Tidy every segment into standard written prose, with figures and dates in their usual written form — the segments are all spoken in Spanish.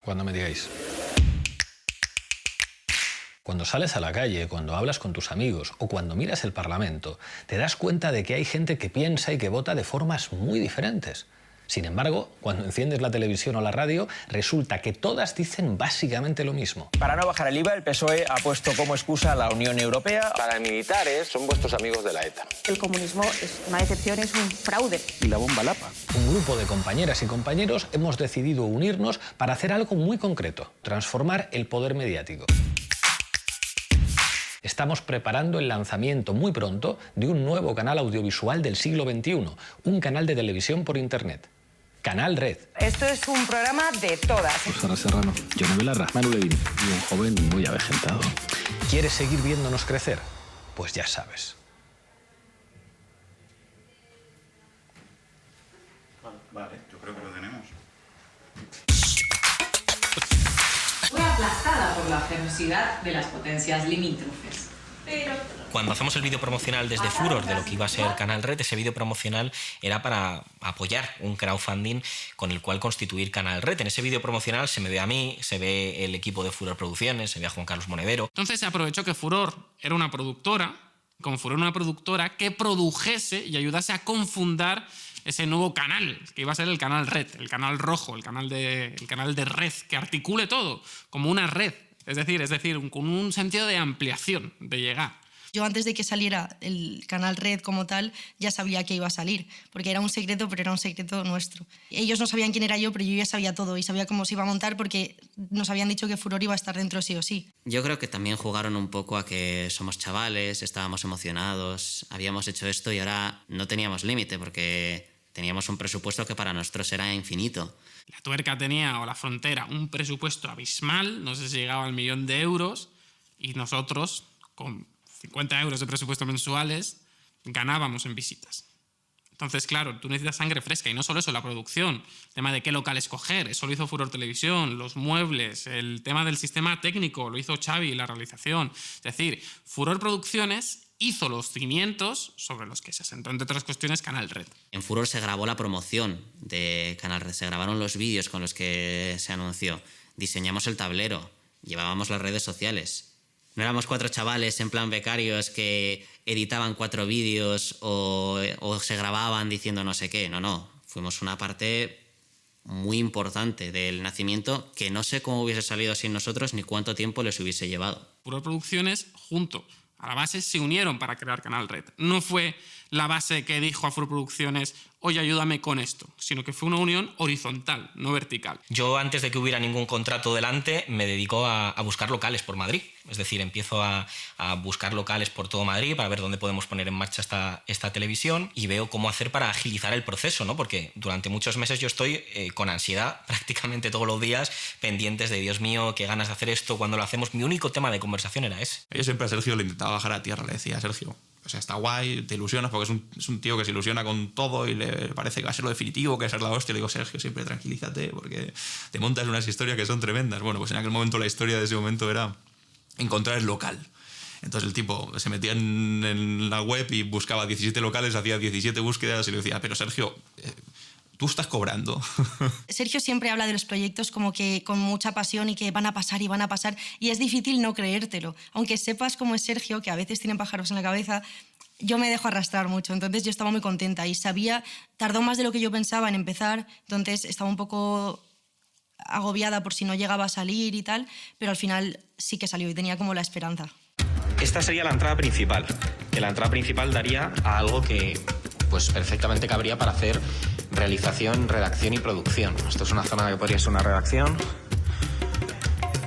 cuando me digáis. Cuando sales a la calle, cuando hablas con tus amigos o cuando miras el Parlamento, te das cuenta de que hay gente que piensa y que vota de formas muy diferentes. Sin embargo, cuando enciendes la televisión o la radio, resulta que todas dicen básicamente lo mismo. Para no bajar el IVA, el PSOE ha puesto como excusa a la Unión Europea. Paramilitares son vuestros amigos de la ETA. El comunismo es una decepción, es un fraude. Y la bomba Lapa. Un grupo de compañeras y compañeros hemos decidido unirnos para hacer algo muy concreto: transformar el poder mediático. Estamos preparando el lanzamiento muy pronto de un nuevo canal audiovisual del siglo XXI, un canal de televisión por Internet. Canal Red. Esto es un programa de todas. Sara Serrano, Yone Belarra, Manu Levin y un joven muy avejentado. ¿Quieres seguir viéndonos crecer? Pues ya sabes. Vale, yo creo que lo tenemos. Fue aplastada por la ferocidad de las potencias limítrofes. Cuando hacemos el vídeo promocional desde Furor de lo que iba a ser Canal Red, ese vídeo promocional era para apoyar un crowdfunding con el cual constituir Canal Red. En ese vídeo promocional se me ve a mí, se ve el equipo de Furor Producciones, se ve a Juan Carlos Monedero. Entonces se aprovechó que Furor era una productora, que produjese y ayudase a confundar ese nuevo canal, que iba a ser el Canal Red, el canal rojo, el canal de red, que articule todo como una red. Es decir, con un sentido de ampliación, de llegar. Yo antes de que saliera el Canal Red como tal, ya sabía que iba a salir, porque era un secreto, pero era un secreto nuestro. Ellos no sabían quién era yo, pero yo ya sabía todo y sabía cómo se iba a montar porque nos habían dicho que Furor iba a estar dentro sí o sí. Yo creo que también jugaron un poco a que somos chavales, estábamos emocionados, habíamos hecho esto y ahora no teníamos límite porque teníamos un presupuesto que para nosotros era infinito. La Tuerca tenía, o La Frontera, un presupuesto abismal, no sé si llegaba al 1.000.000 de euros, y nosotros, con 50 euros de presupuesto mensuales, ganábamos en visitas. Entonces, claro, tú necesitas sangre fresca, y no solo eso, la producción, el tema de qué local escoger, eso lo hizo Furor Televisión, los muebles, el tema del sistema técnico, lo hizo Xavi, la realización. Es decir, Furor Producciones hizo los cimientos sobre los que se asentó, entre otras cuestiones, Canal Red. En Furor se grabó la promoción de Canal Red, se grabaron los vídeos con los que se anunció, diseñamos el tablero, llevábamos las redes sociales. No éramos 4 chavales en plan becarios que editaban 4 vídeos o se grababan diciendo no sé qué. No. Fuimos una parte muy importante del nacimiento que no sé cómo hubiese salido sin nosotros ni cuánto tiempo les hubiese llevado. Furor Producciones, junto a la base, se unieron para crear Canal Red. No fue la base que dijo a Furor Producciones, oye, ayúdame con esto, sino que fue una unión horizontal, no vertical. Yo, antes de que hubiera ningún contrato delante, me dedico a buscar locales por Madrid. Es decir, empiezo a buscar locales por todo Madrid para ver dónde podemos poner en marcha esta televisión y veo cómo hacer para agilizar el proceso, ¿no? Porque durante muchos meses yo estoy con ansiedad prácticamente todos los días, pendientes de, Dios mío, qué ganas de hacer esto, cuando lo hacemos. Mi único tema de conversación era ese. Yo siempre a Sergio le intentaba bajar a tierra, le decía, Sergio, o sea, está guay, te ilusionas porque es un tío que se ilusiona con todo y le parece que va a ser lo definitivo, que va a ser la hostia. Le digo, Sergio, siempre tranquilízate porque te montas unas historias que son tremendas. Bueno, pues en aquel momento la historia de ese momento era encontrar el local. Entonces el tipo se metía en la web y buscaba 17 locales, hacía 17 búsquedas y le decía, pero Sergio, tú estás cobrando. Sergio siempre habla de los proyectos como que con mucha pasión y que van a pasar y es difícil no creértelo. Aunque sepas cómo es Sergio, que a veces tiene pájaros en la cabeza, yo me dejo arrastrar mucho, entonces yo estaba muy contenta y tardó más de lo que yo pensaba en empezar, entonces estaba un poco agobiada por si no llegaba a salir y tal, pero al final sí que salió y tenía como la esperanza. Esta sería la entrada principal, que la entrada principal daría a algo que pues perfectamente cabría para hacer realización, redacción y producción. Esto es una zona que podría ser una redacción.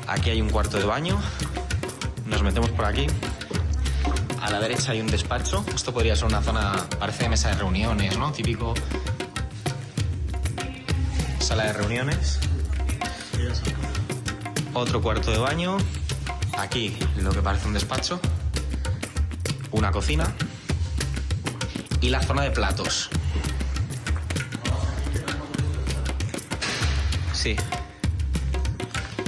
Aquí hay un cuarto de baño. Nos metemos por aquí. A la derecha hay un despacho. Esto podría ser una zona, parece de mesa de reuniones, ¿no? Típico sala de reuniones. Otro cuarto de baño. Aquí lo que parece un despacho. Una cocina. Y la zona de platos. Sí.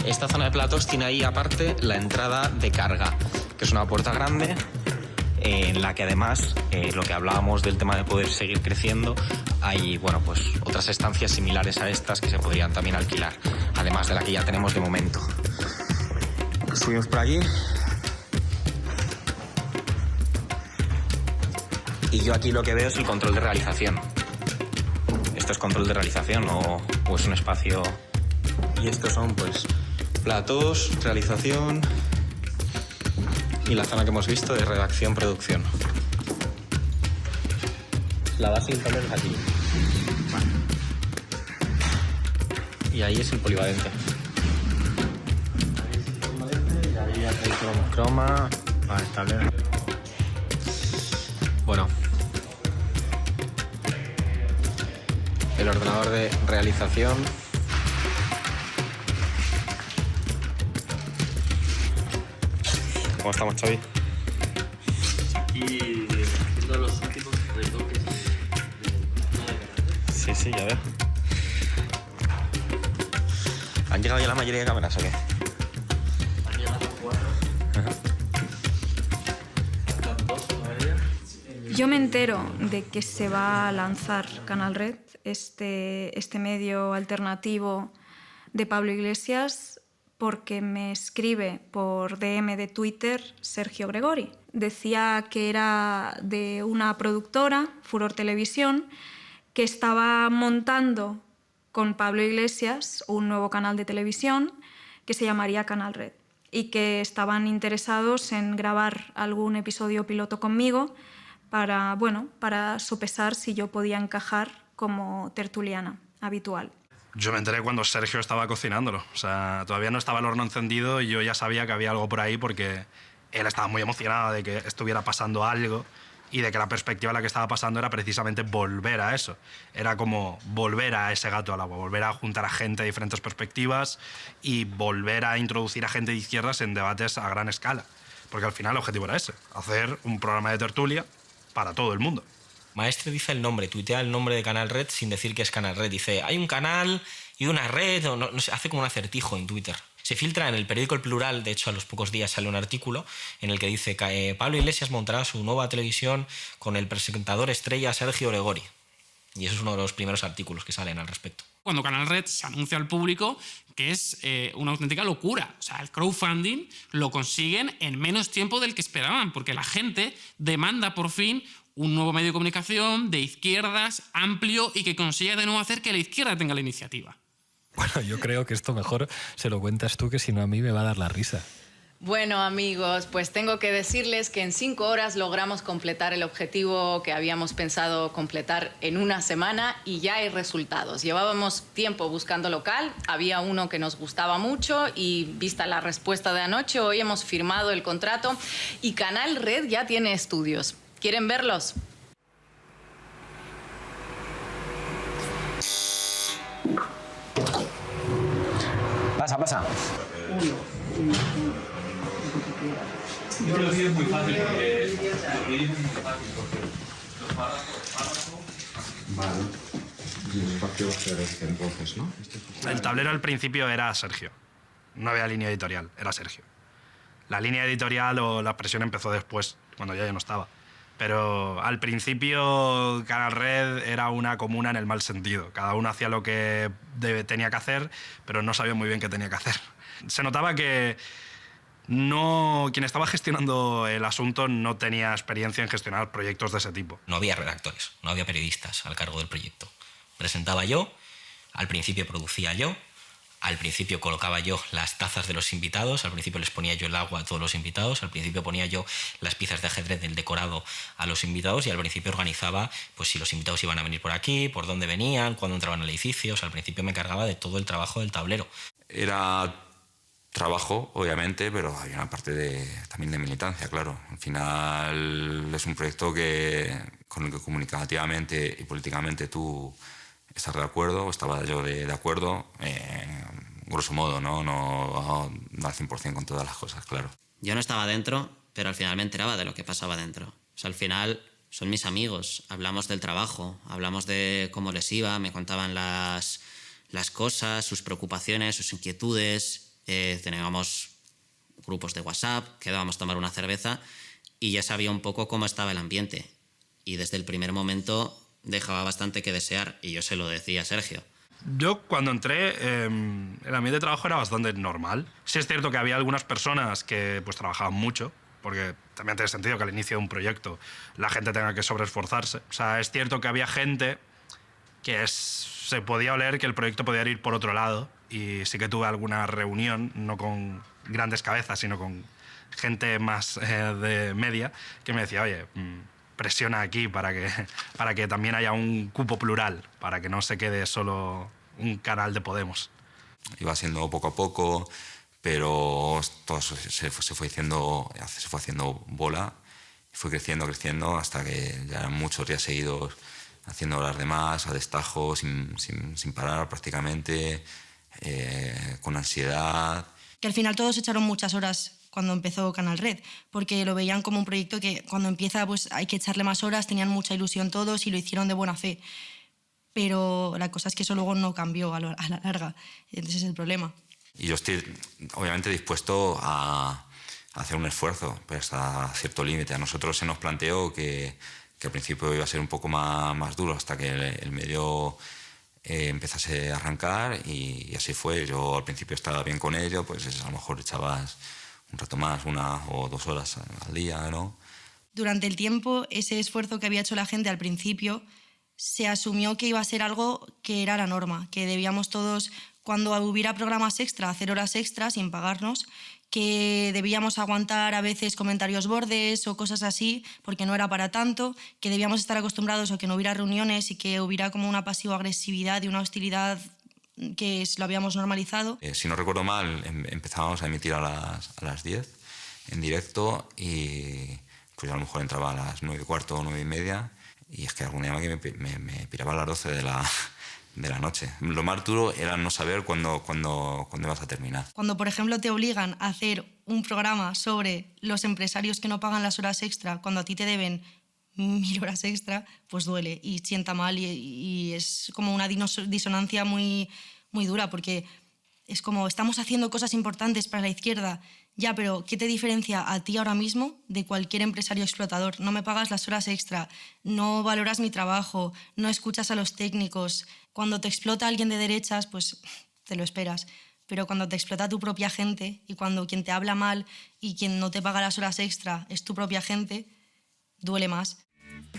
Esta zona de platos tiene ahí aparte la entrada de carga, que es una puerta grande en la que además, lo que hablábamos del tema de poder seguir creciendo, hay pues otras estancias similares a estas que se podrían también alquilar, además de la que ya tenemos de momento. Subimos por aquí. Y yo aquí lo que veo es el control de realización. Esto es control de realización o es un espacio... Y estos son pues platós, realización y la zona que hemos visto de redacción, producción. La base del tablero es aquí. Vale. Y ahí es el polivalente. Y ahí hace el croma. Vale, el tablero. Bueno. El ordenador de realización. ¿Cómo estamos, Xavi? Aquí haciendo los últimos retoques de Sí, ya veo. ¿Han llegado ya la mayoría de cámaras o qué? Han llegado 4. Yo me entero de que se va a lanzar Canal Red, este medio alternativo de Pablo Iglesias, porque me escribe por DM de Twitter Sergio Gregori. Decía que era de una productora, Furor Televisión, que estaba montando con Pablo Iglesias un nuevo canal de televisión que se llamaría Canal Red y que estaban interesados en grabar algún episodio piloto conmigo para sopesar si yo podía encajar como tertuliana habitual. Yo me enteré cuando Sergio estaba cocinándolo. O sea, todavía no estaba el horno encendido y yo ya sabía que había algo por ahí porque él estaba muy emocionado de que estuviera pasando algo y de que la perspectiva en la que estaba pasando era precisamente volver a eso. Era como volver a ese gato al agua, volver a juntar a gente de diferentes perspectivas y volver a introducir a gente de izquierdas en debates a gran escala. Porque al final el objetivo era ese, hacer un programa de tertulia para todo el mundo. Maestre dice el nombre, tuitea el nombre de Canal Red sin decir que es Canal Red. Dice, hay un canal y una red, o no sé, hace como un acertijo en Twitter. Se filtra en el periódico El Plural, de hecho a los pocos días sale un artículo en el que dice que Pablo Iglesias montará su nueva televisión con el presentador estrella Sergio Gregori. Y eso es uno de los primeros artículos que salen al respecto. Cuando Canal Red se anuncia al público que es una auténtica locura. O sea, el crowdfunding lo consiguen en menos tiempo del que esperaban, porque la gente demanda por fin un nuevo medio de comunicación de izquierdas, amplio y que consiga de nuevo hacer que la izquierda tenga la iniciativa. Bueno, yo creo que esto mejor se lo cuentas tú, que si no a mí me va a dar la risa. Bueno, amigos, pues tengo que decirles que en 5 horas logramos completar el objetivo que habíamos pensado completar en una semana y ya hay resultados. Llevábamos tiempo buscando local, había uno que nos gustaba mucho y vista la respuesta de anoche, hoy hemos firmado el contrato y Canal Red ya tiene estudios. ¿Quieren verlos? Pasa. Yo lo vi muy fácil porque los párrafos. Vale. Y el espacio va a ser este entonces, ¿no? El tablero al principio era Sergio. No había línea editorial, era Sergio. La línea editorial o la presión empezó después, cuando ya no estaba. Pero al principio Canal Red era una comuna en el mal sentido. Cada uno hacía lo que tenía que hacer, pero no sabía muy bien qué tenía que hacer. Se notaba que quien estaba gestionando el asunto no tenía experiencia en gestionar proyectos de ese tipo. No había redactores, no había periodistas al cargo del proyecto. Presentaba yo, al principio producía yo, al principio colocaba yo las tazas de los invitados, al principio les ponía yo el agua a todos los invitados, al principio ponía yo las piezas de ajedrez del decorado a los invitados y al principio organizaba pues si los invitados iban a venir por aquí, por dónde venían, cuándo entraban al edificio. O sea, al principio me encargaba de todo el trabajo del tablero. Era trabajo, obviamente, pero había una parte también de militancia, claro. Al final es un proyecto con el que comunicativamente y políticamente tú estás de acuerdo, estaba yo de acuerdo, grosso modo, no al 100% con todas las cosas, claro. Yo no estaba dentro, pero al final me enteraba de lo que pasaba dentro. O sea, al final son mis amigos, hablamos del trabajo, hablamos de cómo les iba, me contaban las cosas, sus preocupaciones, sus inquietudes, teníamos grupos de WhatsApp, quedábamos a tomar una cerveza y ya sabía un poco cómo estaba el ambiente. Y desde el primer momento dejaba bastante que desear y yo se lo decía a Sergio. Yo cuando entré, el ambiente de trabajo era bastante normal. Sí es cierto que había algunas personas que pues trabajaban mucho, porque también tiene sentido que al inicio de un proyecto la gente tenga que sobreesforzarse. O sea, es cierto que había gente que se podía oler que el proyecto podía ir por otro lado, y sí que tuve alguna reunión, no con grandes cabezas, sino con gente más de media, que me decía, oye, presiona aquí para que también haya un cupo plural, para que no se quede solo un canal de Podemos. Iba siendo poco a poco, pero todo eso se fue haciendo bola, y fue creciendo hasta que ya eran muchos días seguidos haciendo horas de más, a destajo, sin parar prácticamente, con ansiedad. Que al final todos echaron muchas horas cuando empezó Canal Red, porque lo veían como un proyecto que cuando empieza pues hay que echarle más horas, tenían mucha ilusión todos y lo hicieron de buena fe. Pero la cosa es que eso luego no cambió a la larga, entonces es el problema. Y yo estoy obviamente dispuesto a hacer un esfuerzo, pero hasta cierto límite. A nosotros se nos planteó que al principio iba a ser un poco más duro hasta que el medio empezase a arrancar, y así fue. Yo al principio estaba bien con ello, pues a lo mejor echabas un rato más, 1 o 2 horas al día, ¿no? Durante el tiempo, ese esfuerzo que había hecho la gente al principio, se asumió que iba a ser algo que era la norma, que debíamos todos, cuando hubiera programas extra, hacer horas extras sin pagarnos, que debíamos aguantar a veces comentarios bordes o cosas así, porque no era para tanto, que debíamos estar acostumbrados a que no hubiera reuniones y que hubiera como una pasivo-agresividad y una hostilidad que lo habíamos normalizado. Si no recuerdo mal, empezábamos a emitir a las 10 en directo, y pues a lo mejor entraba a las 9:15 o 9:30, y es que algún día me piraba a las 12 de la noche. Lo más duro era no saber cuándo ibas a terminar. Cuando, por ejemplo, te obligan a hacer un programa sobre los empresarios que no pagan las horas extra, cuando a ti te deben 1000 horas extra, pues duele y sienta mal, y es como una disonancia muy, muy dura, porque es como, estamos haciendo cosas importantes para la izquierda, ya, pero ¿qué te diferencia a ti ahora mismo de cualquier empresario explotador? No me pagas las horas extra, no valoras mi trabajo, no escuchas a los técnicos. Cuando te explota alguien de derechas, pues te lo esperas. Pero cuando te explota tu propia gente, y cuando quien te habla mal y quien no te paga las horas extra es tu propia gente, duele más.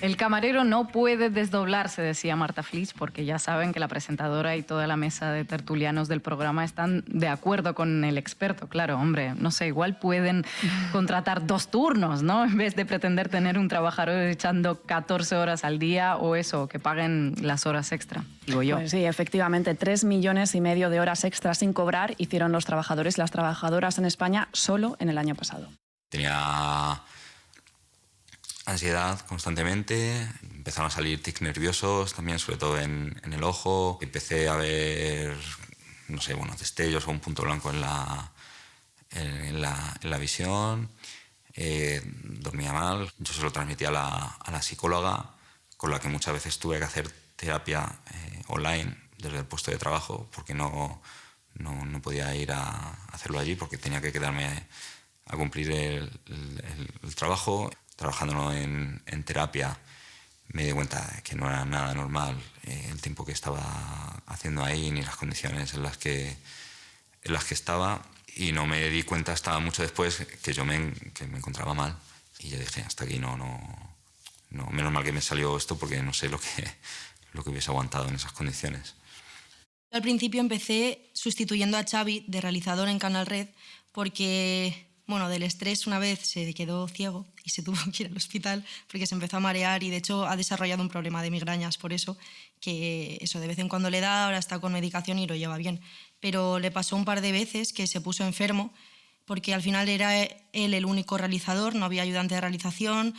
El camarero no puede desdoblarse, decía Marta Flix, porque ya saben que la presentadora y toda la mesa de tertulianos del programa están de acuerdo con el experto. Claro, hombre, no sé, igual pueden contratar 2 turnos, ¿no? En vez de pretender tener un trabajador echando 14 horas al día, o eso, que paguen las horas extra, digo yo. Pues sí, efectivamente, 3,5 millones de horas extras sin cobrar hicieron los trabajadores y las trabajadoras en España solo en el año pasado. Tenía ansiedad constantemente, empezaron a salir tics nerviosos también, sobre todo en el ojo. Empecé a ver, no sé, destellos o un punto blanco en la visión. Dormía mal. Yo se lo transmití a la psicóloga, con la que muchas veces tuve que hacer terapia online desde el puesto de trabajo, porque no podía ir a hacerlo allí, porque tenía que quedarme a cumplir el trabajo. Trabajándolo en terapia, me di cuenta de que no era nada normal el tiempo que estaba haciendo ahí, ni las condiciones en las que estaba, y no me di cuenta hasta mucho después que me encontraba mal, y yo dije, hasta aquí no, menos mal que me salió esto, porque no sé lo que hubiese aguantado en esas condiciones. Al principio empecé sustituyendo a Xavi de realizador en Canal Red, porque del estrés una vez se quedó ciego y se tuvo que ir al hospital porque se empezó a marear, y de hecho ha desarrollado un problema de migrañas, por eso, que eso de vez en cuando le da, ahora está con medicación y lo lleva bien. Pero le pasó un par de veces que se puso enfermo, porque al final era él el único realizador, no había ayudante de realización,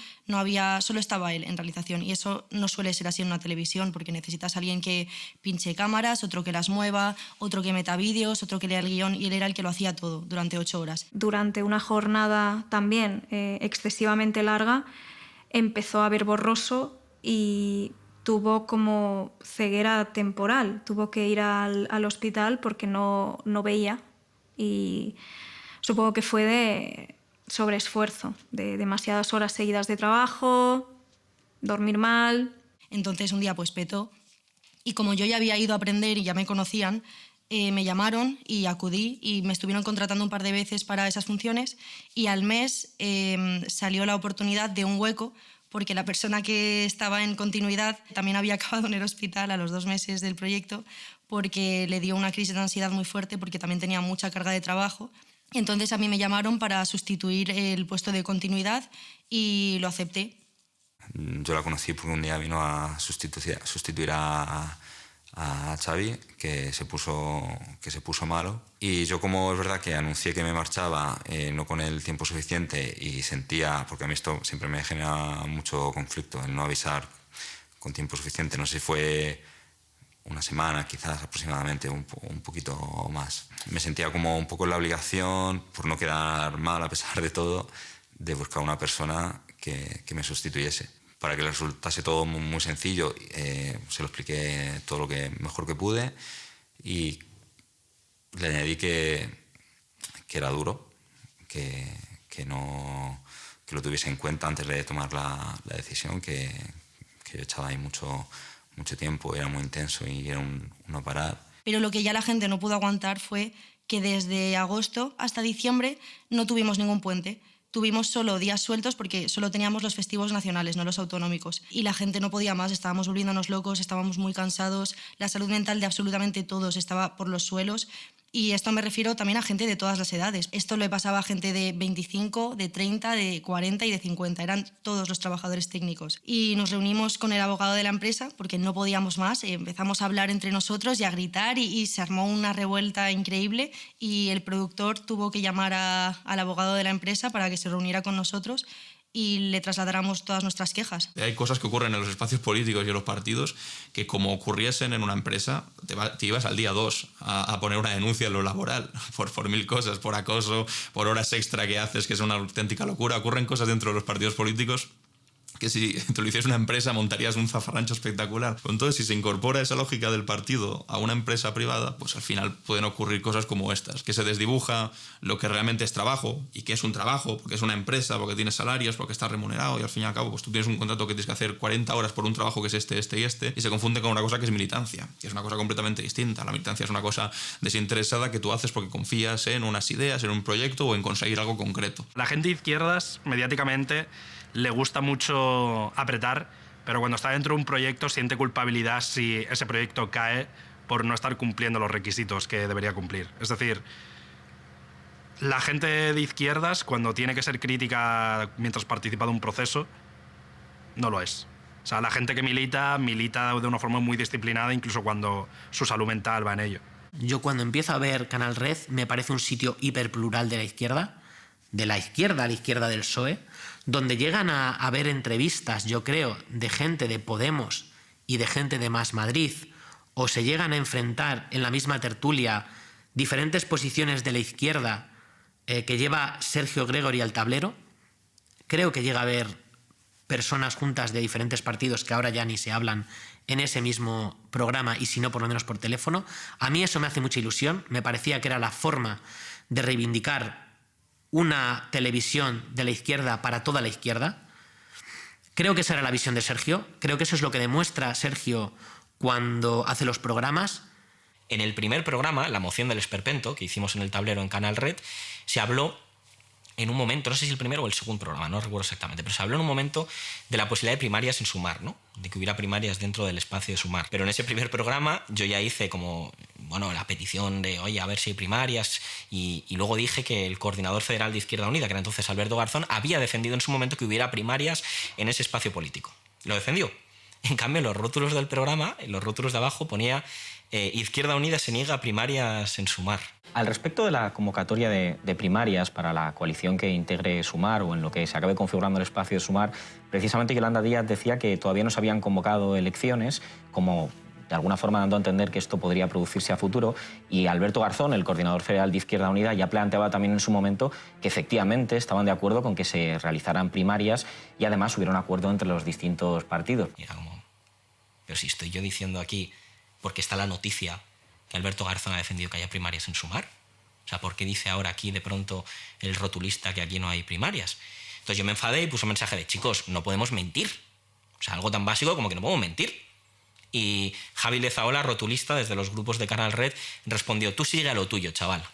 solo estaba él en realización, y eso no suele ser así en una televisión, porque necesitas a alguien que pinche cámaras, otro que las mueva, otro que meta vídeos, otro que lea el guión, y él era el que lo hacía todo durante 8 horas. Durante una jornada también excesivamente larga, empezó a ver borroso y tuvo como ceguera temporal, tuvo que ir al hospital porque no veía, y supongo que fue de sobreesfuerzo, de demasiadas horas seguidas de trabajo, dormir mal. Entonces un día pues petó y como yo ya había ido a aprender y ya me conocían, me llamaron y acudí y me estuvieron contratando un par de veces para esas funciones y al mes salió la oportunidad de un hueco porque la persona que estaba en continuidad también había acabado en el hospital a los 2 meses del proyecto porque le dio una crisis de ansiedad muy fuerte porque también tenía mucha carga de trabajo. Entonces a mí me llamaron para sustituir el puesto de continuidad y lo acepté. Yo la conocí porque un día vino a sustituir a Xavi, que se puso malo. Y yo, como es verdad que anuncié que me marchaba no con el tiempo suficiente y sentía, porque a mí esto siempre me genera mucho conflicto, el no avisar con tiempo suficiente, no sé si fue una semana quizás aproximadamente, un poquito más. Me sentía como un poco en la obligación, por no quedar mal a pesar de todo, de buscar una persona que me sustituyese. Para que le resultase todo muy sencillo, se lo expliqué todo lo que mejor que pude y le añadí que era duro, que lo tuviese en cuenta antes de tomar la decisión, que yo echaba ahí mucho tiempo, era muy intenso y era un no parar. Pero lo que ya la gente no pudo aguantar fue que desde agosto hasta diciembre no tuvimos ningún puente. Tuvimos solo días sueltos porque solo teníamos los festivos nacionales, no los autonómicos. Y la gente no podía más, estábamos volviéndonos locos, estábamos muy cansados, la salud mental de absolutamente todos estaba por los suelos. Y esto me refiero también a gente de todas las edades. Esto le pasaba a gente de 25, de 30, de 40 y de 50. Eran todos los trabajadores técnicos. Y nos reunimos con el abogado de la empresa porque no podíamos más. Empezamos a hablar entre nosotros y a gritar y se armó una revuelta increíble y el productor tuvo que llamar al abogado de la empresa para que se reuniera con nosotros y le trasladáramos todas nuestras quejas. Hay cosas que ocurren en los espacios políticos y en los partidos que, como ocurriesen en una empresa, te ibas al día 2 a poner una denuncia en lo laboral por 1000 cosas, por acoso, por horas extra que haces, que es una auténtica locura. Ocurren cosas dentro de los partidos políticos que si te lo hiciese una empresa montarías un zafarrancho espectacular. Entonces, si se incorpora esa lógica del partido a una empresa privada, pues al final pueden ocurrir cosas como estas, que se desdibuja lo que realmente es trabajo y que es un trabajo, porque es una empresa, porque tienes salarios, porque estás remunerado y al fin y al cabo pues tú tienes un contrato que tienes que hacer 40 horas por un trabajo que es este y se confunde con una cosa que es militancia, que es una cosa completamente distinta. La militancia es una cosa desinteresada que tú haces porque confías en unas ideas, en un proyecto o en conseguir algo concreto. La gente de izquierdas, mediáticamente, le gusta mucho apretar, pero cuando está dentro de un proyecto siente culpabilidad si ese proyecto cae por no estar cumpliendo los requisitos que debería cumplir. Es decir, la gente de izquierdas, cuando tiene que ser crítica mientras participa de un proceso, no lo es. O sea, la gente que milita de una forma muy disciplinada, incluso cuando su salud mental va en ello. Yo cuando empiezo a ver Canal Red me parece un sitio hiperplural de la izquierda a la izquierda del PSOE, donde llegan a ver entrevistas, yo creo, de gente de Podemos y de gente de Más Madrid, o se llegan a enfrentar en la misma tertulia diferentes posiciones de la izquierda que lleva Sergio Gregory al tablero. Creo que llega a haber personas juntas de diferentes partidos que ahora ya ni se hablan en ese mismo programa y si no por lo menos por teléfono. A mí eso me hace mucha ilusión, me parecía que era la forma de reivindicar una televisión de la izquierda para toda la izquierda. Creo que esa era la visión de Sergio, creo que eso es lo que demuestra Sergio cuando hace los programas. En el primer programa, la moción del esperpento, que hicimos en el tablero en Canal Red, se habló en un momento, no sé si el primero o el segundo programa, no recuerdo exactamente, pero se habló en un momento de la posibilidad de primarias en Sumar, ¿no? De que hubiera primarias dentro del espacio de Sumar. Pero en ese primer programa yo ya hice como, bueno, la petición de, oye, a ver si hay primarias, y luego dije que el coordinador federal de Izquierda Unida, que era entonces Alberto Garzón, había defendido en su momento que hubiera primarias en ese espacio político. Lo defendió. En cambio, en los rótulos del programa, en los rótulos de abajo, ponía Izquierda Unida se niega a primarias en Sumar. Al respecto de la convocatoria de primarias para la coalición que integre Sumar o en lo que se acabe configurando el espacio de Sumar, precisamente Yolanda Díaz decía que todavía no se habían convocado elecciones, como de alguna forma dando a entender que esto podría producirse a futuro, y Alberto Garzón, el coordinador federal de Izquierda Unida, ya planteaba también en su momento que efectivamente estaban de acuerdo con que se realizaran primarias y además hubiera un acuerdo entre los distintos partidos. Pero si estoy yo diciendo aquí, porque está la noticia que Alberto Garzón ha defendido que haya primarias en Sumar. O sea, ¿por qué dice ahora aquí de pronto el rotulista que aquí no hay primarias? Entonces yo me enfadé y puse un mensaje de, chicos, no podemos mentir. O sea, algo tan básico como que no puedo mentir. Y Javi Lezaola, rotulista desde los grupos de Canal Red, respondió: tú sigue a lo tuyo, chaval.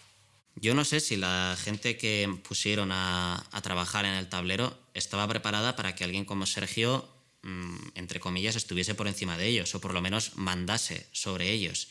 Yo no sé si la gente que pusieron a trabajar en el tablero estaba preparada para que alguien como Sergio, entre comillas, estuviese por encima de ellos, o por lo menos mandase sobre ellos.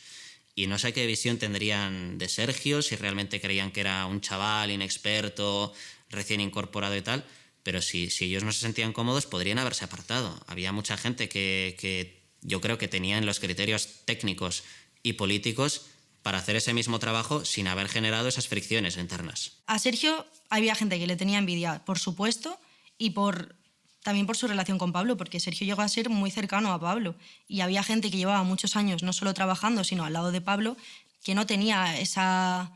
Y no sé qué visión tendrían de Sergio, si realmente creían que era un chaval inexperto, recién incorporado y tal, pero si ellos no se sentían cómodos, podrían haberse apartado. Había mucha gente que yo creo que tenían los criterios técnicos y políticos para hacer ese mismo trabajo sin haber generado esas fricciones internas. A Sergio había gente que le tenía envidia, por supuesto, y también por su relación con Pablo, porque Sergio llegó a ser muy cercano a Pablo. Y había gente que llevaba muchos años no solo trabajando, sino al lado de Pablo, que no tenía esa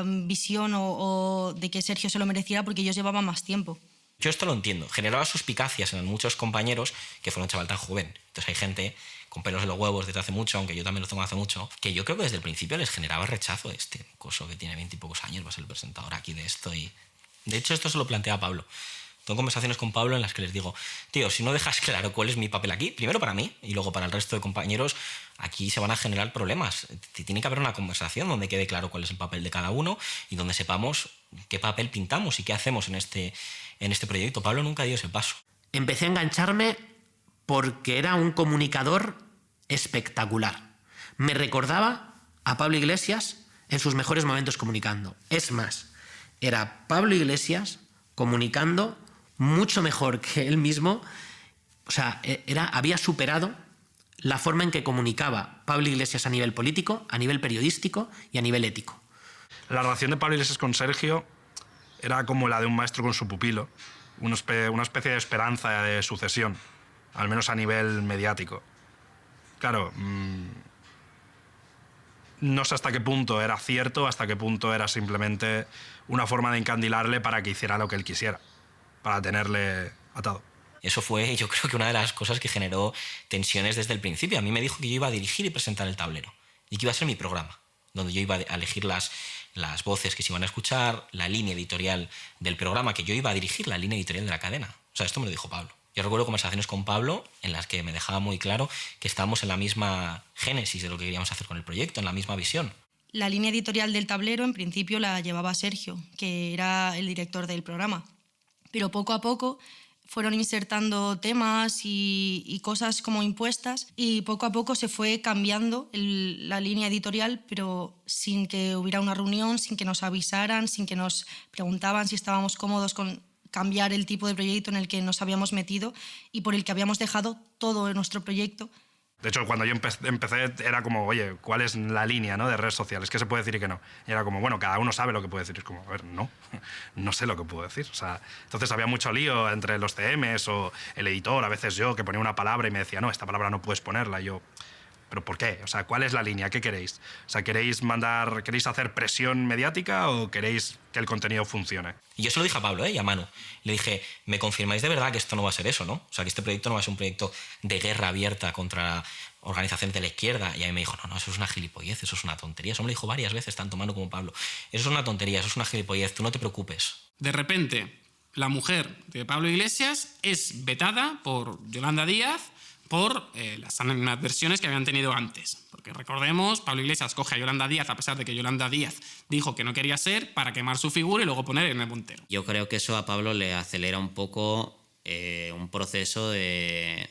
visión o de que Sergio se lo mereciera porque ellos llevaban más tiempo. Yo esto lo entiendo. Generaba suspicacias en muchos compañeros que fueron un chaval tan joven. Entonces hay gente con pelos en los huevos desde hace mucho, aunque yo también lo tengo hace mucho, que yo creo que desde el principio les generaba rechazo. Este coso que tiene 20 y pocos años va a ser el presentador aquí de esto. Y de hecho, esto se lo plantea Pablo. Tengo conversaciones con Pablo en las que les digo: tío, si no dejas claro cuál es mi papel aquí, primero para mí y luego para el resto de compañeros, aquí se van a generar problemas. Tiene que haber una conversación donde quede claro cuál es el papel de cada uno y donde sepamos qué papel pintamos y qué hacemos en este proyecto. Pablo nunca dio ese paso. Empecé a engancharme porque era un comunicador espectacular. Me recordaba a Pablo Iglesias en sus mejores momentos comunicando. Es más, era Pablo Iglesias comunicando mucho mejor que él mismo. O sea, había superado la forma en que comunicaba Pablo Iglesias a nivel político, a nivel periodístico y a nivel ético. La relación de Pablo Iglesias con Sergio era como la de un maestro con su pupilo, una especie de esperanza de sucesión, al menos a nivel mediático. Claro, no sé hasta qué punto era cierto, hasta qué punto era simplemente una forma de encandilarle para que hiciera lo que él quisiera, para tenerle atado. Eso fue, yo creo que una de las cosas que generó tensiones desde el principio. A mí me dijo que yo iba a dirigir y presentar el tablero y que iba a ser mi programa, donde yo iba a elegir las voces que se iban a escuchar, la línea editorial del programa, que yo iba a dirigir la línea editorial de la cadena. O sea, esto me lo dijo Pablo. Yo recuerdo conversaciones con Pablo en las que me dejaba muy claro que estábamos en la misma génesis de lo que queríamos hacer con el proyecto, en la misma visión. La línea editorial del tablero, en principio, la llevaba Sergio, que era el director del programa. Pero poco a poco fueron insertando temas y cosas como impuestas y poco a poco se fue cambiando la línea editorial, pero sin que hubiera una reunión, sin que nos avisaran, sin que nos preguntaban si estábamos cómodos con cambiar el tipo de proyecto en el que nos habíamos metido y por el que habíamos dejado todo nuestro proyecto. De hecho, cuando yo empecé era como, oye, ¿cuál es la línea, ¿no?, de redes sociales? ¿Qué se puede decir y qué no? Y era como, bueno, cada uno sabe lo que puede decir. Es como, a ver, no sé lo que puedo decir. O sea, entonces había mucho lío entre los CMs o el editor, a veces yo, que ponía una palabra y me decía, no, esta palabra no puedes ponerla. Y yo, ¿pero por qué? O sea, ¿cuál es la línea? ¿Qué queréis? O sea, ¿queréis hacer presión mediática o queréis que el contenido funcione? Y yo se lo dije a Pablo y a Manu. Le dije, ¿me confirmáis de verdad que esto no va a ser eso, no? O sea, que este proyecto no va a ser un proyecto de guerra abierta contra organizaciones de la izquierda. Y a mí me dijo, no, eso es una gilipollez, eso es una tontería. Eso me lo dijo varias veces, tanto Manu como Pablo. Eso es una tontería, eso es una gilipollez, tú no te preocupes. De repente, la mujer de Pablo Iglesias es vetada por Yolanda Díaz por las animadversiones que habían tenido antes. Porque recordemos, Pablo Iglesias coge a Yolanda Díaz, a pesar de que Yolanda Díaz dijo que no quería ser, para quemar su figura y luego poner en el Montero. Yo creo que eso a Pablo le acelera un poco un proceso de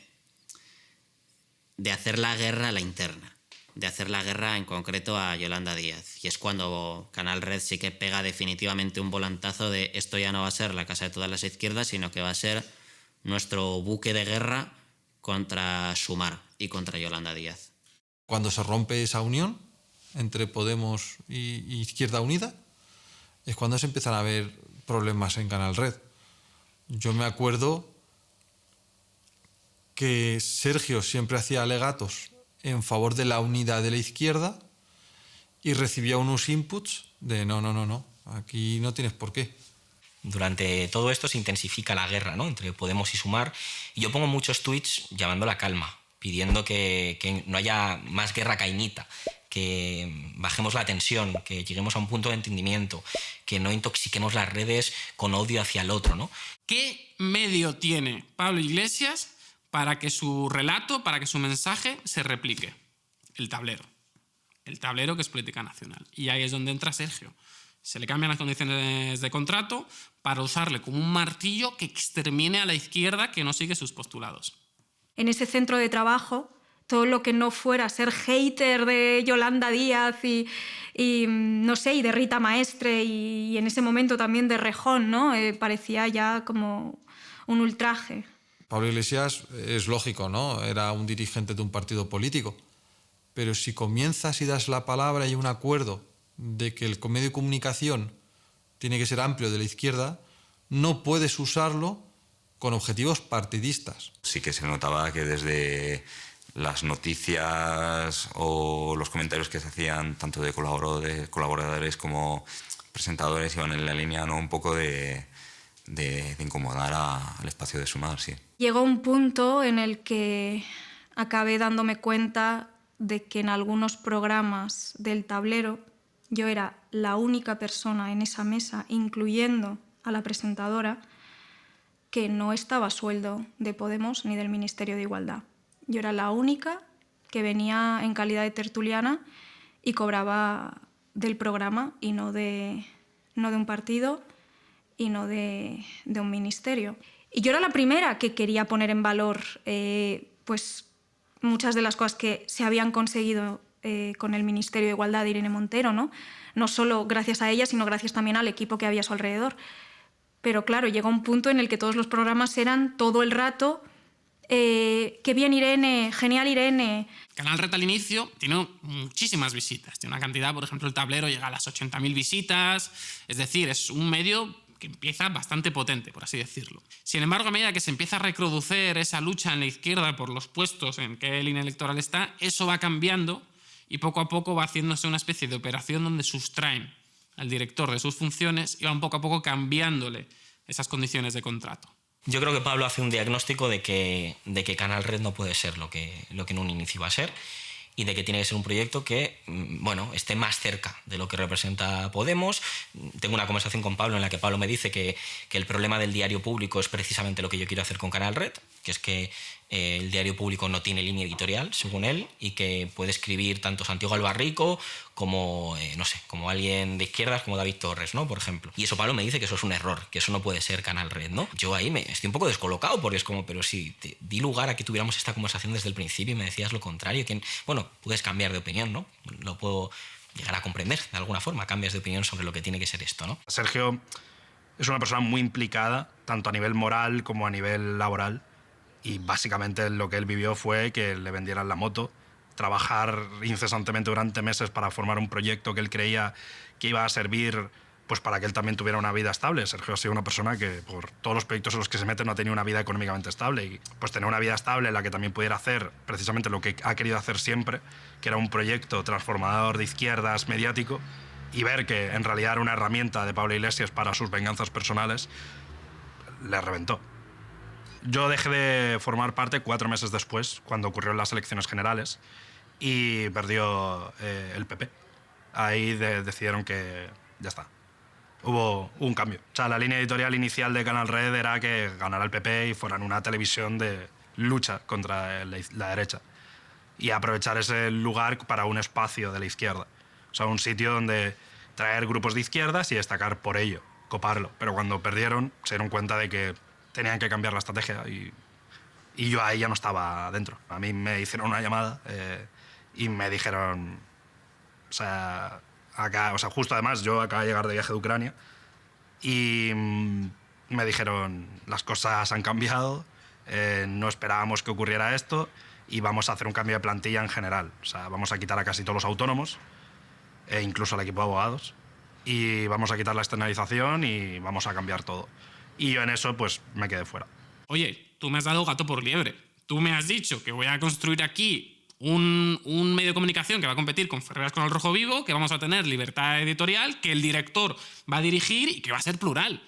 hacer la guerra a la interna, de hacer la guerra en concreto a Yolanda Díaz. Y es cuando Canal Red sí que pega definitivamente un volantazo de esto ya no va a ser la casa de todas las izquierdas, sino que va a ser nuestro buque de guerra contra Sumar y contra Yolanda Díaz. Cuando se rompe esa unión entre Podemos y Izquierda Unida, es cuando se empiezan a ver problemas en Canal Red. Yo me acuerdo que Sergio siempre hacía alegatos en favor de la unidad de la izquierda y recibía unos inputs de no, aquí no tienes por qué. Durante todo esto se intensifica la guerra, ¿no?, entre Podemos y Sumar, y yo pongo muchos tweets llamando a la calma, pidiendo que no haya más guerra cainita, que bajemos la tensión, que lleguemos a un punto de entendimiento, que no intoxiquemos las redes con odio hacia el otro, ¿no? ¿Qué medio tiene Pablo Iglesias para que su relato, para que su mensaje se replique? El tablero. El tablero, que es política nacional. Y ahí es donde entra Sergio. Se le cambian las condiciones de contrato para usarle como un martillo que extermine a la izquierda que no sigue sus postulados. En ese centro de trabajo, todo lo que no fuera ser hater de Yolanda Díaz y no sé, y de Rita Maestre y en ese momento también de Rejón, ¿no? Parecía ya como un ultraje. Pablo Iglesias es lógico, ¿no? Era un dirigente de un partido político. Pero si comienzas y das la palabra y un acuerdo de que el medio de comunicación tiene que ser amplio de la izquierda, no puedes usarlo con objetivos partidistas. Sí que se notaba que desde las noticias o los comentarios que se hacían tanto de colaboradores como presentadores iban en la línea, ¿no? Un poco de incomodar al espacio de Sumar, sí. Llegó un punto en el que acabé dándome cuenta de que en algunos programas del tablero yo era la única persona en esa mesa, incluyendo a la presentadora, que no estaba a sueldo de Podemos ni del Ministerio de Igualdad. Yo era la única que venía en calidad de tertuliana y cobraba del programa y no de un partido y no de un ministerio. Y yo era la primera que quería poner en valor pues muchas de las cosas que se habían conseguido con el Ministerio de Igualdad de Irene Montero, ¿no? No solo gracias a ella, sino gracias también al equipo que había a su alrededor. Pero claro, llegó un punto en el que todos los programas eran todo el rato qué bien Irene, genial Irene. Canal Red al inicio tiene muchísimas visitas. Tiene una cantidad, por ejemplo, el tablero llega a las 80.000 visitas. Es decir, es un medio que empieza bastante potente, por así decirlo. Sin embargo, a medida que se empieza a reproducir esa lucha en la izquierda por los puestos en qué línea electoral está, eso va cambiando y poco a poco va haciéndose una especie de operación donde sustraen al director de sus funciones y van poco a poco cambiándole esas condiciones de contrato. Yo creo que Pablo hace un diagnóstico de que Canal Red no puede ser lo que en un inicio iba a ser y de que tiene que ser un proyecto que, bueno, esté más cerca de lo que representa Podemos. Tengo una conversación con Pablo en la que Pablo me dice que el problema del diario público es precisamente lo que yo quiero hacer con Canal Red, que es que el diario público no tiene línea editorial, según él, y que puede escribir tanto Santiago Albarrico como, no sé, como alguien de izquierdas como David Torres, ¿no? Por ejemplo. Y eso Pablo me dice que eso es un error, que eso no puede ser Canal Red, ¿no? Yo ahí estoy un poco descolocado porque es como, pero si te di lugar a que tuviéramos esta conversación desde el principio y me decías lo contrario, que, bueno, puedes cambiar de opinión, ¿no? Lo puedo llegar a comprender de alguna forma, cambias de opinión sobre lo que tiene que ser esto, ¿no? Sergio es una persona muy implicada, tanto a nivel moral como a nivel laboral. Y básicamente lo que él vivió fue que le vendieran la moto, trabajar incesantemente durante meses para formar un proyecto que él creía que iba a servir pues para que él también tuviera una vida estable. Sergio ha sido una persona que por todos los proyectos en los que se mete no ha tenido una vida económicamente estable. Y pues tener una vida estable en la que también pudiera hacer precisamente lo que ha querido hacer siempre, que era un proyecto transformador de izquierdas, mediático, y ver que en realidad era una herramienta de Pablo Iglesias para sus venganzas personales, le reventó. Yo dejé de formar parte 4 meses después, cuando ocurrieron las elecciones generales, y perdió el PP. Ahí decidieron que ya está. Hubo un cambio. O sea, la línea editorial inicial de Canal Red era que ganara el PP y fueran una televisión de lucha contra la derecha. Y aprovechar ese lugar para un espacio de la izquierda. O sea, un sitio donde traer grupos de izquierdas y destacar por ello, coparlo. Pero cuando perdieron, se dieron cuenta de que tenían que cambiar la estrategia y yo ahí ya no estaba dentro. A mí me hicieron una llamada y me dijeron, justo además yo acabo de llegar de viaje de Ucrania y me dijeron, las cosas han cambiado, no esperábamos que ocurriera esto y vamos a hacer un cambio de plantilla en general. O sea, vamos a quitar a casi todos los autónomos, incluso al equipo de abogados, y vamos a quitar la externalización y vamos a cambiar todo. Y yo en eso, pues, me quedé fuera. Oye, tú me has dado gato por liebre. Tú me has dicho que voy a construir aquí un medio de comunicación que va a competir con Ferreras con el Rojo Vivo, que vamos a tener libertad editorial, que el director va a dirigir y que va a ser plural.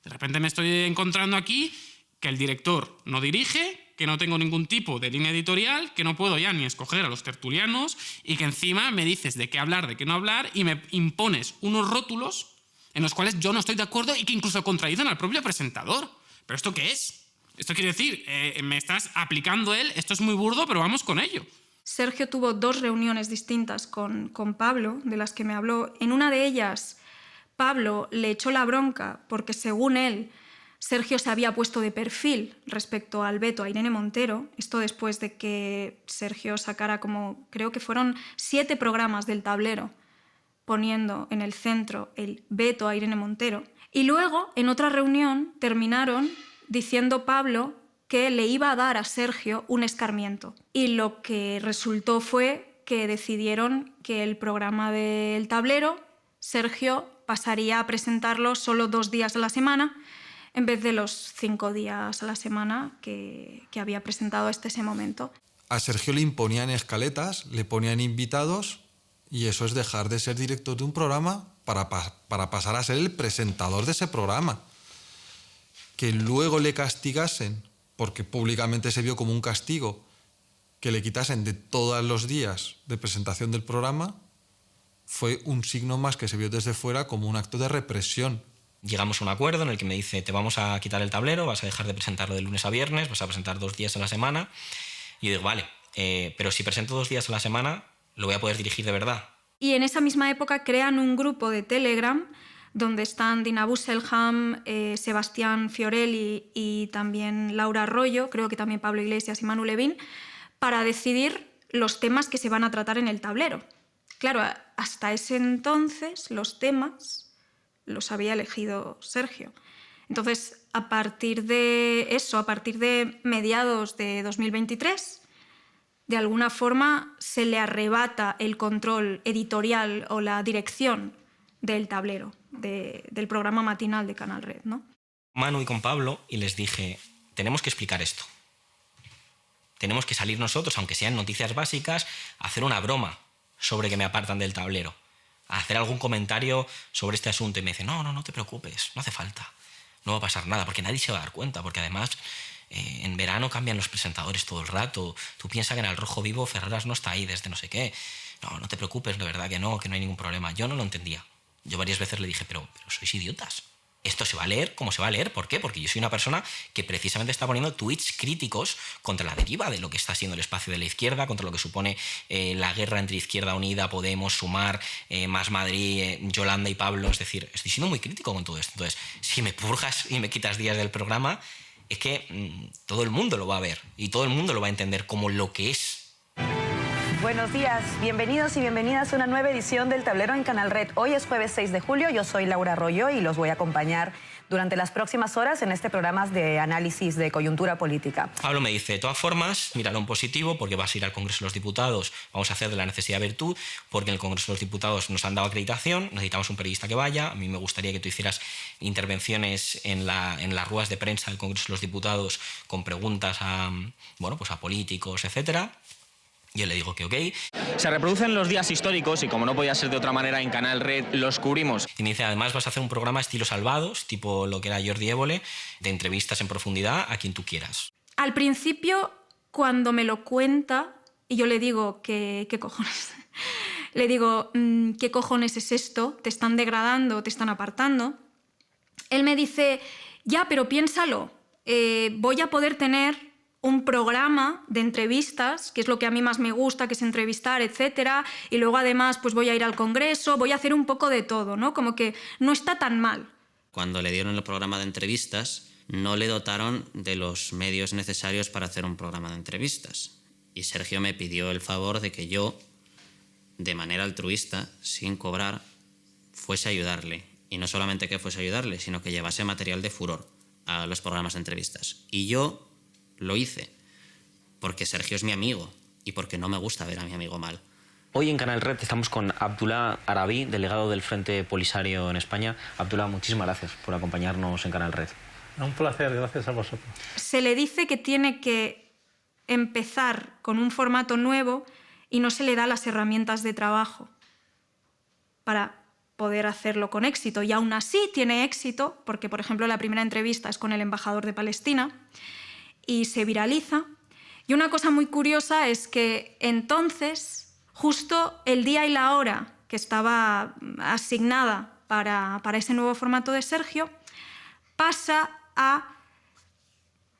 De repente me estoy encontrando aquí que el director no dirige, que no tengo ningún tipo de línea editorial, que no puedo ya ni escoger a los tertulianos y que encima me dices de qué hablar, de qué no hablar y me impones unos rótulos en los cuales yo no estoy de acuerdo y que incluso contradicen al propio presentador. ¿Pero esto qué es? Esto quiere decir, me estás aplicando él, esto es muy burdo, pero vamos con ello. Sergio tuvo 2 reuniones distintas con Pablo, de las que me habló. En una de ellas, Pablo le echó la bronca porque, según él, Sergio se había puesto de perfil respecto al veto a Irene Montero. Esto después de que Sergio sacara creo que fueron 7 programas del Tablero poniendo en el centro el veto a Irene Montero. Y luego, en otra reunión, terminaron diciendo Pablo que le iba a dar a Sergio un escarmiento. Y lo que resultó fue que decidieron que el programa del Tablero, Sergio pasaría a presentarlo solo 2 días a la semana, en vez de los 5 días a la semana que había presentado hasta ese momento. A Sergio le imponían escaletas, le ponían invitados, y eso es dejar de ser director de un programa para pasar a ser el presentador de ese programa. Que luego le castigasen, porque públicamente se vio como un castigo, que le quitasen de todos los días de presentación del programa, fue un signo más que se vio desde fuera como un acto de represión. Llegamos a un acuerdo en el que me dice, te vamos a quitar el Tablero, vas a dejar de presentarlo de lunes a viernes, vas a presentar 2 días a la semana. Y yo digo, vale, pero si presento 2 días a la semana, lo voy a poder dirigir de verdad. Y en esa misma época crean un grupo de Telegram donde están Dina Busselham, Sebastián Fiorelli y también Laura Arroyo, creo que también Pablo Iglesias y Manu Levín, para decidir los temas que se van a tratar en el Tablero. Claro, hasta ese entonces los temas los había elegido Sergio. Entonces, a partir de eso, a partir de mediados de 2023, de alguna forma se le arrebata el control editorial o la dirección del Tablero, del programa matinal de Canal Red, ¿no? Manu y con Pablo, y les dije, tenemos que explicar esto. Tenemos que salir nosotros, aunque sean noticias básicas, a hacer una broma sobre que me apartan del Tablero, a hacer algún comentario sobre este asunto. Y me dice, no te preocupes, no hace falta, no va a pasar nada, porque nadie se va a dar cuenta, porque además en verano cambian los presentadores todo el rato, tú piensas que en El Rojo Vivo Ferreras no está ahí desde no sé qué, no te preocupes, de verdad que no hay ningún problema. Yo no lo entendía. Yo varias veces le dije, pero sois idiotas. Esto se va a leer como se va a leer. ¿Por qué? Porque yo soy una persona que precisamente está poniendo tweets críticos contra la deriva de lo que está siendo el espacio de la izquierda, contra lo que supone la guerra entre Izquierda Unida, Podemos, Sumar, Más Madrid, Yolanda y Pablo. Es decir, estoy siendo muy crítico con todo esto. Entonces, si me purgas y me quitas días del programa, es que todo el mundo lo va a ver y todo el mundo lo va a entender como lo que es. Buenos días, bienvenidos y bienvenidas a una nueva edición del Tablero en Canal Red. Hoy es jueves 6 de julio, yo soy Laura Arroyo y los voy a acompañar durante las próximas horas en este programa de análisis de coyuntura política. Pablo me dice, de todas formas, míralo en positivo porque vas a ir al Congreso de los Diputados, vamos a hacer de la necesidad virtud, porque en el Congreso de los Diputados nos han dado acreditación, necesitamos un periodista que vaya, a mí me gustaría que tú hicieras intervenciones en las ruedas de prensa del Congreso de los Diputados con preguntas a políticos, etcétera. Yo le digo que ok. Se reproducen los días históricos y como no podía ser de otra manera en Canal Red los cubrimos. Y me dice, además vas a hacer un programa estilo Salvados, tipo lo que era Jordi Évole, de entrevistas en profundidad a quien tú quieras. Al principio, cuando me lo cuenta, y yo le digo, ¿qué cojones? Le digo, ¿qué cojones es esto? ¿Te están degradando? ¿Te están apartando? Él me dice, ya, pero piénsalo, voy a poder tener un programa de entrevistas, que es lo que a mí más me gusta, que es entrevistar, etcétera, y luego además pues voy a ir al Congreso, voy a hacer un poco de todo, ¿no? Como que no está tan mal. Cuando le dieron el programa de entrevistas, no le dotaron de los medios necesarios para hacer un programa de entrevistas. Y Sergio me pidió el favor de que yo, de manera altruista, sin cobrar, fuese a ayudarle. Y no solamente que fuese a ayudarle, sino que llevase material de furor a los programas de entrevistas. Y yo lo hice porque Sergio es mi amigo y porque no me gusta ver a mi amigo mal. Hoy en Canal Red estamos con Abdullah Arabi, delegado del Frente Polisario en España. Abdullah, muchísimas gracias por acompañarnos en Canal Red. Un placer, gracias a vosotros. Se le dice que tiene que empezar con un formato nuevo y no se le da las herramientas de trabajo para poder hacerlo con éxito. Y aún así tiene éxito, porque, por ejemplo, la primera entrevista es con el embajador de Palestina y se viraliza. Y una cosa muy curiosa es que entonces, justo el día y la hora que estaba asignada para ese nuevo formato de Sergio, pasa a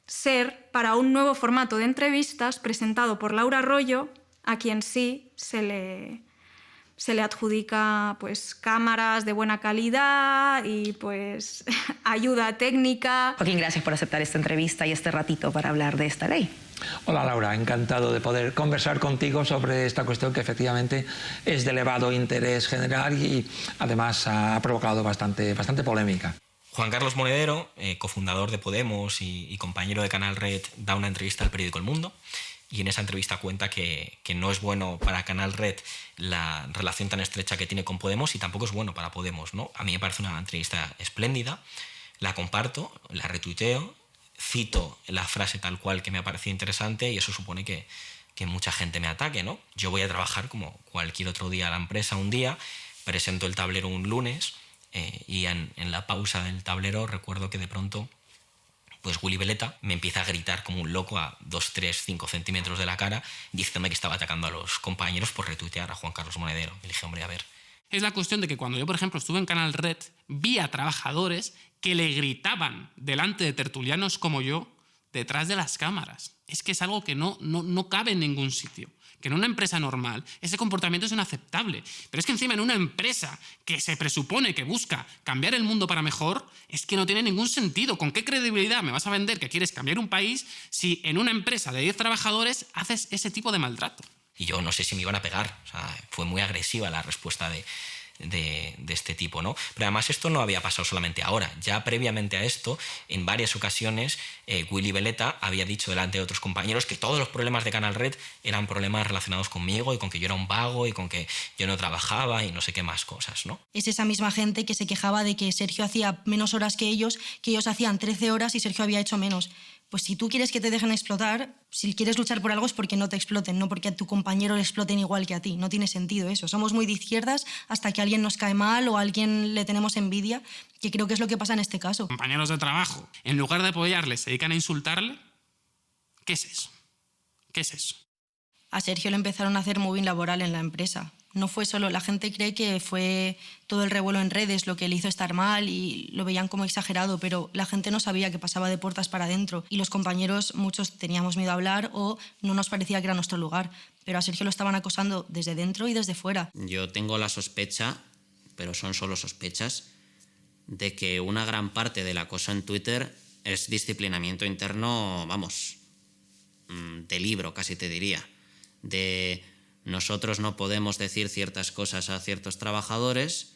ser para un nuevo formato de entrevistas presentado por Laura Royo, a quien sí se le adjudica pues, cámaras de buena calidad y pues, ayuda técnica. Joaquín, gracias por aceptar esta entrevista y este ratito para hablar de esta ley. Hola Laura, encantado de poder conversar contigo sobre esta cuestión que efectivamente es de elevado interés general y además ha provocado bastante polémica. Juan Carlos Monedero, cofundador de Podemos y compañero de Canal Red, da una entrevista al periódico El Mundo y en esa entrevista cuenta que no es bueno para Canal Red la relación tan estrecha que tiene con Podemos y tampoco es bueno para Podemos, ¿no? A mí me parece una entrevista espléndida, la comparto, la retuiteo, cito la frase tal cual que me ha parecido interesante y eso supone que mucha gente me ataque, ¿no? Yo voy a trabajar como cualquier otro día a la empresa un día, presento el tablero un lunes y en la pausa del tablero recuerdo que de pronto pues Willy Veleta me empieza a gritar como un loco a 2, 3, 5 centímetros de la cara diciéndome que estaba atacando a los compañeros por retuitear a Juan Carlos Monedero. Y dije, hombre, a ver. Es la cuestión de que cuando yo, por ejemplo, estuve en Canal Red, vi a trabajadores que le gritaban delante de tertulianos como yo detrás de las cámaras. Es que es algo que no cabe en ningún sitio. Que en una empresa normal ese comportamiento es inaceptable. Pero es que encima en una empresa que se presupone que busca cambiar el mundo para mejor, es que no tiene ningún sentido. ¿Con qué credibilidad me vas a vender que quieres cambiar un país si en una empresa de 10 trabajadores haces ese tipo de maltrato? Y yo no sé si me iban a pegar. O sea, fue muy agresiva la respuesta de este tipo, ¿no? Pero además esto no había pasado solamente ahora. Ya previamente a esto, en varias ocasiones, Willy Veleta había dicho delante de otros compañeros que todos los problemas de Canal Red eran problemas relacionados conmigo y con que yo era un vago y con que yo no trabajaba y no sé qué más cosas, ¿no? Es esa misma gente que se quejaba de que Sergio hacía menos horas que ellos hacían 13 horas y Sergio había hecho menos. Pues si tú quieres que te dejen explotar, si quieres luchar por algo es porque no te exploten, no porque a tu compañero le exploten igual que a ti. No tiene sentido eso. Somos muy de izquierdas hasta que a alguien nos cae mal o a alguien le tenemos envidia, que creo que es lo que pasa en este caso. Compañeros de trabajo, en lugar de apoyarle, se dedican a insultarle. ¿Qué es eso? ¿Qué es eso? A Sergio le empezaron a hacer moving laboral en la empresa. No fue solo, la gente cree que fue todo el revuelo en redes lo que le hizo estar mal y lo veían como exagerado, pero la gente no sabía que pasaba de puertas para adentro y los compañeros, muchos teníamos miedo a hablar o no nos parecía que era nuestro lugar, pero a Sergio lo estaban acosando desde dentro y desde fuera. Yo tengo la sospecha, pero son solo sospechas, de que una gran parte del acoso en Twitter es disciplinamiento interno, vamos, de libro casi te diría, de nosotros no podemos decir ciertas cosas a ciertos trabajadores,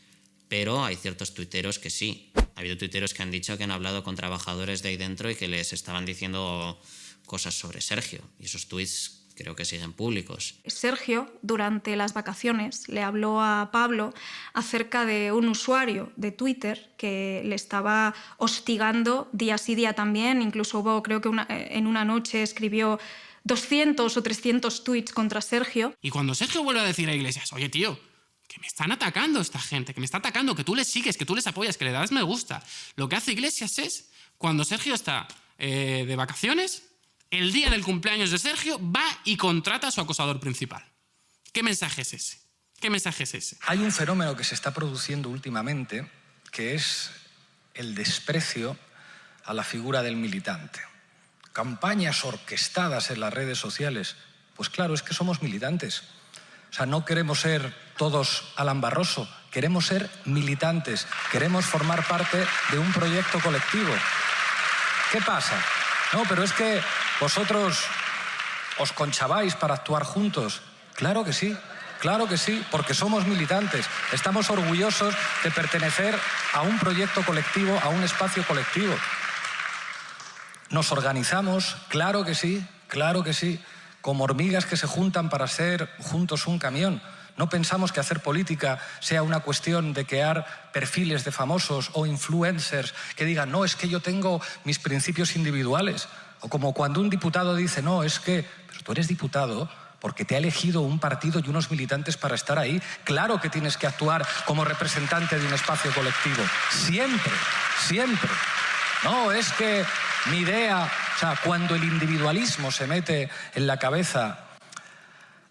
pero hay ciertos tuiteros que sí. Ha habido tuiteros que han dicho que han hablado con trabajadores de ahí dentro y que les estaban diciendo cosas sobre Sergio. Y esos tuits creo que siguen públicos. Sergio, durante las vacaciones, le habló a Pablo acerca de un usuario de Twitter que le estaba hostigando día sí día también. Incluso hubo, creo que en una noche escribió 200 o 300 tweets contra Sergio. Y cuando Sergio vuelve a decir a Iglesias, oye tío, que me están atacando esta gente, que me está atacando, que tú les sigues, que tú les apoyas, que le das me gusta. Lo que hace Iglesias es, cuando Sergio está de vacaciones, el día del cumpleaños de Sergio va y contrata a su acosador principal. ¿Qué mensaje es ese? ¿Qué mensaje es ese? Hay un fenómeno que se está produciendo últimamente que es el desprecio a la figura del militante. Campañas orquestadas en las redes sociales. Pues claro, es que somos militantes. O sea, no queremos ser todos Alan Barroso, queremos ser militantes, queremos formar parte de un proyecto colectivo. ¿Qué pasa? No, pero es que vosotros os conchabáis para actuar juntos. Claro que sí, porque somos militantes. Estamos orgullosos de pertenecer a un proyecto colectivo, a un espacio colectivo. Nos organizamos, claro que sí, como hormigas que se juntan para ser juntos un camión. No pensamos que hacer política sea una cuestión de crear perfiles de famosos o influencers que digan, no, es que yo tengo mis principios individuales. O como cuando un diputado dice, no, es que, pero tú eres diputado porque te ha elegido un partido y unos militantes para estar ahí. Claro que tienes que actuar como representante de un espacio colectivo. Siempre, siempre. No, es que mi idea... O sea, cuando el individualismo se mete en la cabeza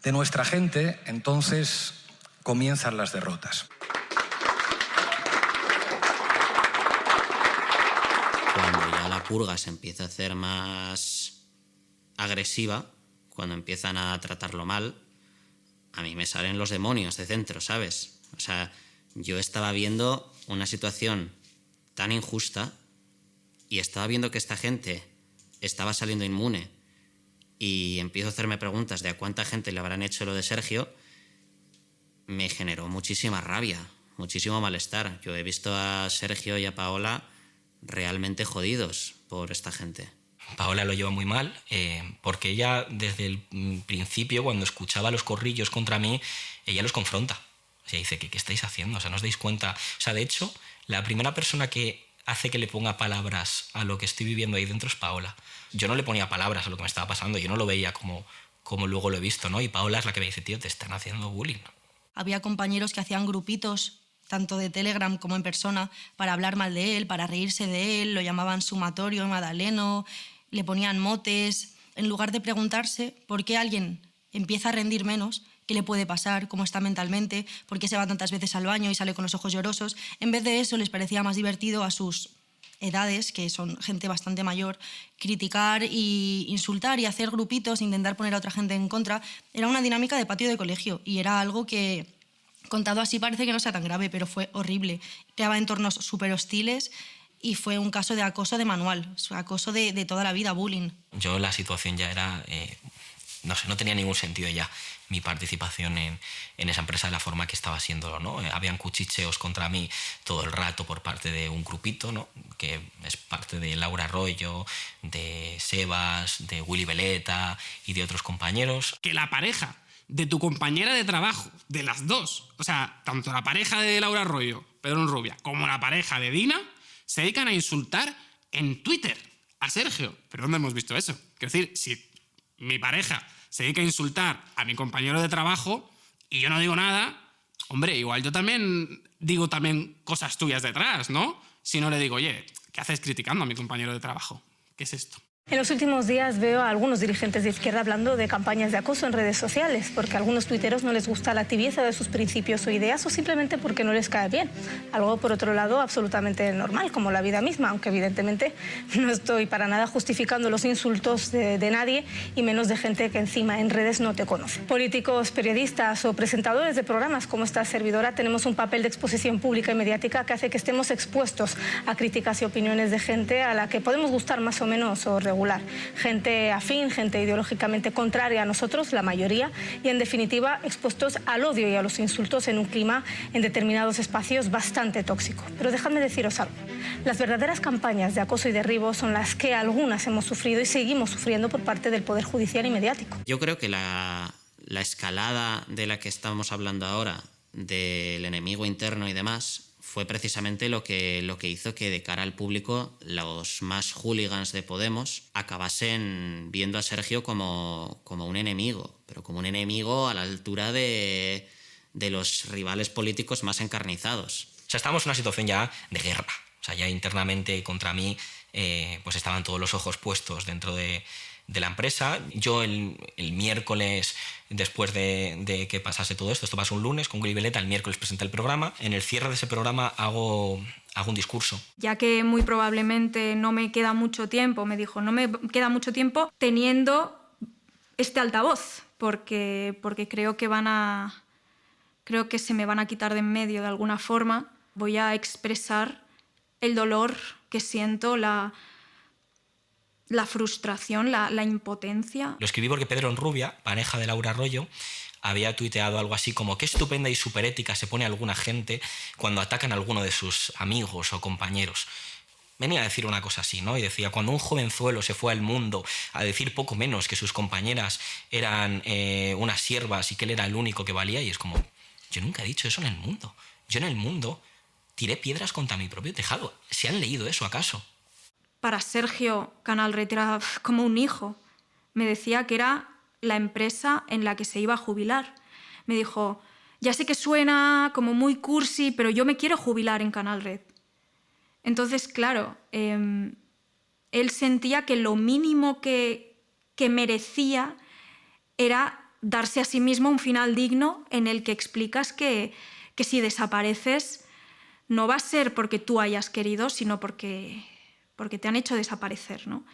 de nuestra gente, entonces comienzan las derrotas. Cuando ya la purga se empieza a hacer más agresiva, cuando empiezan a tratarlo mal, a mí me salen los demonios de dentro, ¿sabes? O sea, yo estaba viendo una situación tan injusta y estaba viendo que esta gente estaba saliendo inmune y empiezo a hacerme preguntas de a cuánta gente le habrán hecho lo de Sergio, me generó muchísima rabia, muchísimo malestar. Yo he visto a Sergio y a Paola realmente jodidos por esta gente. Paola lo lleva muy mal, porque ella desde el principio, cuando escuchaba los corrillos contra mí, ella los confronta. O sea, dice, ¿qué estáis haciendo? O sea, ¿no os dais cuenta? O sea, de hecho, la primera persona que hace que le ponga palabras a lo que estoy viviendo ahí dentro es Paola. Yo no le ponía palabras a lo que me estaba pasando, yo no lo veía como luego lo he visto, ¿no? Y Paola es la que me dice, tío, te están haciendo bullying. Había compañeros que hacían grupitos, tanto de Telegram como en persona, para hablar mal de él, para reírse de él, lo llamaban sumatorio, Madaleno, le ponían motes. En lugar de preguntarse por qué alguien empieza a rendir menos, qué le puede pasar, cómo está mentalmente, por qué se va tantas veces al baño y sale con los ojos llorosos, en vez de eso les parecía más divertido a sus edades, que son gente bastante mayor, criticar e insultar y hacer grupitos, intentar poner a otra gente en contra. Era una dinámica de patio de colegio y era algo que, contado así, parece que no sea tan grave, pero fue horrible. Creaba entornos súper hostiles y fue un caso de acoso de manual, acoso de toda la vida, bullying. Yo la situación ya era... no sé, no tenía ningún sentido ya mi participación en esa empresa de la forma que estaba siendo, ¿no? Habían cuchicheos contra mí todo el rato por parte de un grupito, ¿no? Que es parte de Laura Arroyo, de Sebas, de Willy Veleta y de otros compañeros. Que la pareja de tu compañera de trabajo, de las dos, o sea, tanto la pareja de Laura Arroyo, Pedro Rubia, como la pareja de Dina, se dedican a insultar en Twitter a Sergio. ¿Pero dónde hemos visto eso? Quiero decir, si mi pareja se dedica a insultar a mi compañero de trabajo y yo no digo nada, hombre, igual yo también digo cosas tuyas detrás, ¿no? Si no le digo, oye, ¿qué haces criticando a mi compañero de trabajo? ¿Qué es esto? En los últimos días veo a algunos dirigentes de izquierda hablando de campañas de acoso en redes sociales, porque a algunos tuiteros no les gusta la tibieza de sus principios o ideas o simplemente porque no les cae bien. Algo, por otro lado, absolutamente normal, como la vida misma, aunque evidentemente no estoy para nada justificando los insultos de nadie y menos de gente que encima en redes no te conoce. Políticos, periodistas o presentadores de programas como esta servidora tenemos un papel de exposición pública y mediática que hace que estemos expuestos a críticas y opiniones de gente a la que podemos gustar más o menos o regular. Gente afín, gente ideológicamente contraria a nosotros, la mayoría, y en definitiva expuestos al odio y a los insultos en un clima en determinados espacios bastante tóxico. Pero dejadme deciros algo. Las verdaderas campañas de acoso y derribo son las que algunas hemos sufrido y seguimos sufriendo por parte del Poder Judicial y mediático. Yo creo que la escalada de la que estamos hablando ahora, del enemigo interno y demás, fue precisamente lo que hizo que de cara al público los más hooligans de Podemos acabasen viendo a Sergio como un enemigo, pero como un enemigo a la altura de los rivales políticos más encarnizados. O sea, estábamos en una situación ya de guerra. O sea, ya internamente contra mí pues estaban todos los ojos puestos dentro de la empresa. Yo el miércoles, después de que pasase todo esto pasó un lunes con Willy Veleta, el miércoles presenté el programa. En el cierre de ese programa hago un discurso. Ya que muy probablemente no me queda mucho tiempo, me dijo, no me queda mucho tiempo teniendo este altavoz, porque creo que se me van a quitar de en medio de alguna forma. Voy a expresar el dolor que siento, la frustración, la impotencia. Lo escribí porque Pedro Rubia, pareja de Laura Arroyo, había tuiteado algo así como qué estupenda y superética se pone alguna gente cuando atacan a alguno de sus amigos o compañeros. Venía a decir una cosa así, ¿no? Y decía, cuando un jovenzuelo se fue al mundo a decir poco menos que sus compañeras eran unas siervas y que él era el único que valía, y es como, yo nunca he dicho eso en el mundo. Yo en el mundo tiré piedras contra mi propio tejado. ¿Se han leído eso acaso? Para Sergio, Canal Red era como un hijo. Me decía que era la empresa en la que se iba a jubilar. Me dijo, ya sé que suena como muy cursi, pero yo me quiero jubilar en Canal Red. Entonces, claro, él sentía que lo mínimo que merecía era darse a sí mismo un final digno en el que explicas que si desapareces no va a ser porque tú hayas querido, sino porque te han hecho desaparecer, ¿no?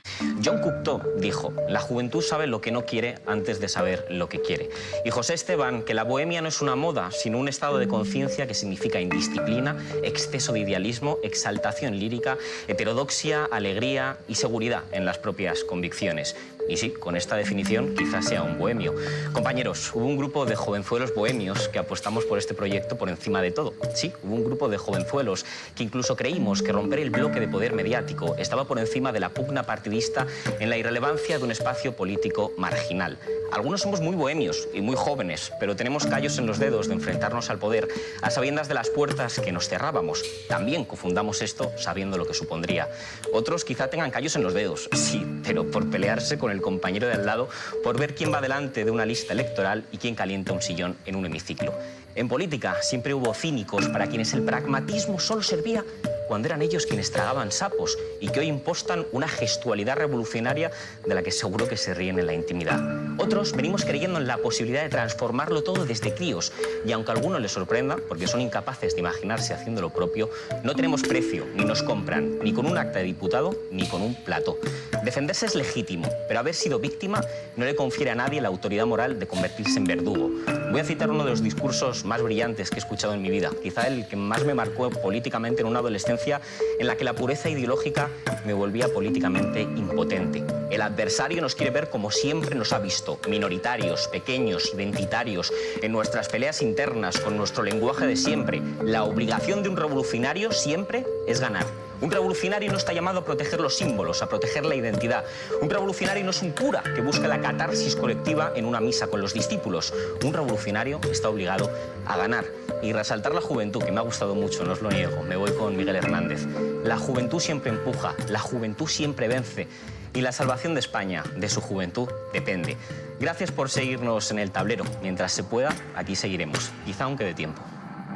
John Cocteau dijo, la juventud sabe lo que no quiere antes de saber lo que quiere. Y José Esteban, que la bohemia no es una moda, sino un estado de conciencia que significa indisciplina, exceso de idealismo, exaltación lírica, heterodoxia, alegría y seguridad en las propias convicciones. Y sí, con esta definición quizás sea un bohemio. Compañeros, hubo un grupo de jovenzuelos bohemios que apostamos por este proyecto por encima de todo. Sí, hubo un grupo de jovenzuelos que incluso creímos que romper el bloque de poder mediático estaba por encima de la pugna partidista en la irrelevancia de un espacio político marginal. Algunos somos muy bohemios y muy jóvenes, pero tenemos callos en los dedos de enfrentarnos al poder a sabiendas de las puertas que nos cerrábamos. También confundamos esto sabiendo lo que supondría. Otros quizá tengan callos en los dedos, sí, pero por pelearse con el compañero de al lado, por ver quién va delante de una lista electoral y quién calienta un sillón en un hemiciclo. En política siempre hubo cínicos para quienes el pragmatismo solo servía cuando eran ellos quienes tragaban sapos y que hoy impostan una gestualidad revolucionaria de la que seguro que se ríen en la intimidad. Otros venimos creyendo en la posibilidad de transformarlo todo desde críos y aunque a algunos les sorprenda, porque son incapaces de imaginarse haciendo lo propio, no tenemos precio, ni nos compran, ni con un acta de diputado, ni con un plató. Defenderse es legítimo, pero haber sido víctima no le confiere a nadie la autoridad moral de convertirse en verdugo. Voy a citar uno de los discursos más brillantes que he escuchado en mi vida, quizá el que más me marcó políticamente en una adolescencia en la que la pureza ideológica me volvía políticamente impotente. El adversario nos quiere ver como siempre nos ha visto, minoritarios, pequeños, identitarios, en nuestras peleas internas, con nuestro lenguaje de siempre. La obligación de un revolucionario siempre es ganar. Un revolucionario no está llamado a proteger los símbolos, a proteger la identidad. Un revolucionario no es un cura que busca la catarsis colectiva en una misa con los discípulos. Un revolucionario está obligado a ganar. Y resaltar la juventud, que me ha gustado mucho, no os lo niego. Me voy con Miguel Hernández. La juventud siempre empuja, la juventud siempre vence. Y la salvación de España, de su juventud, depende. Gracias por seguirnos en el tablero. Mientras se pueda, aquí seguiremos. Quizá aunque de tiempo.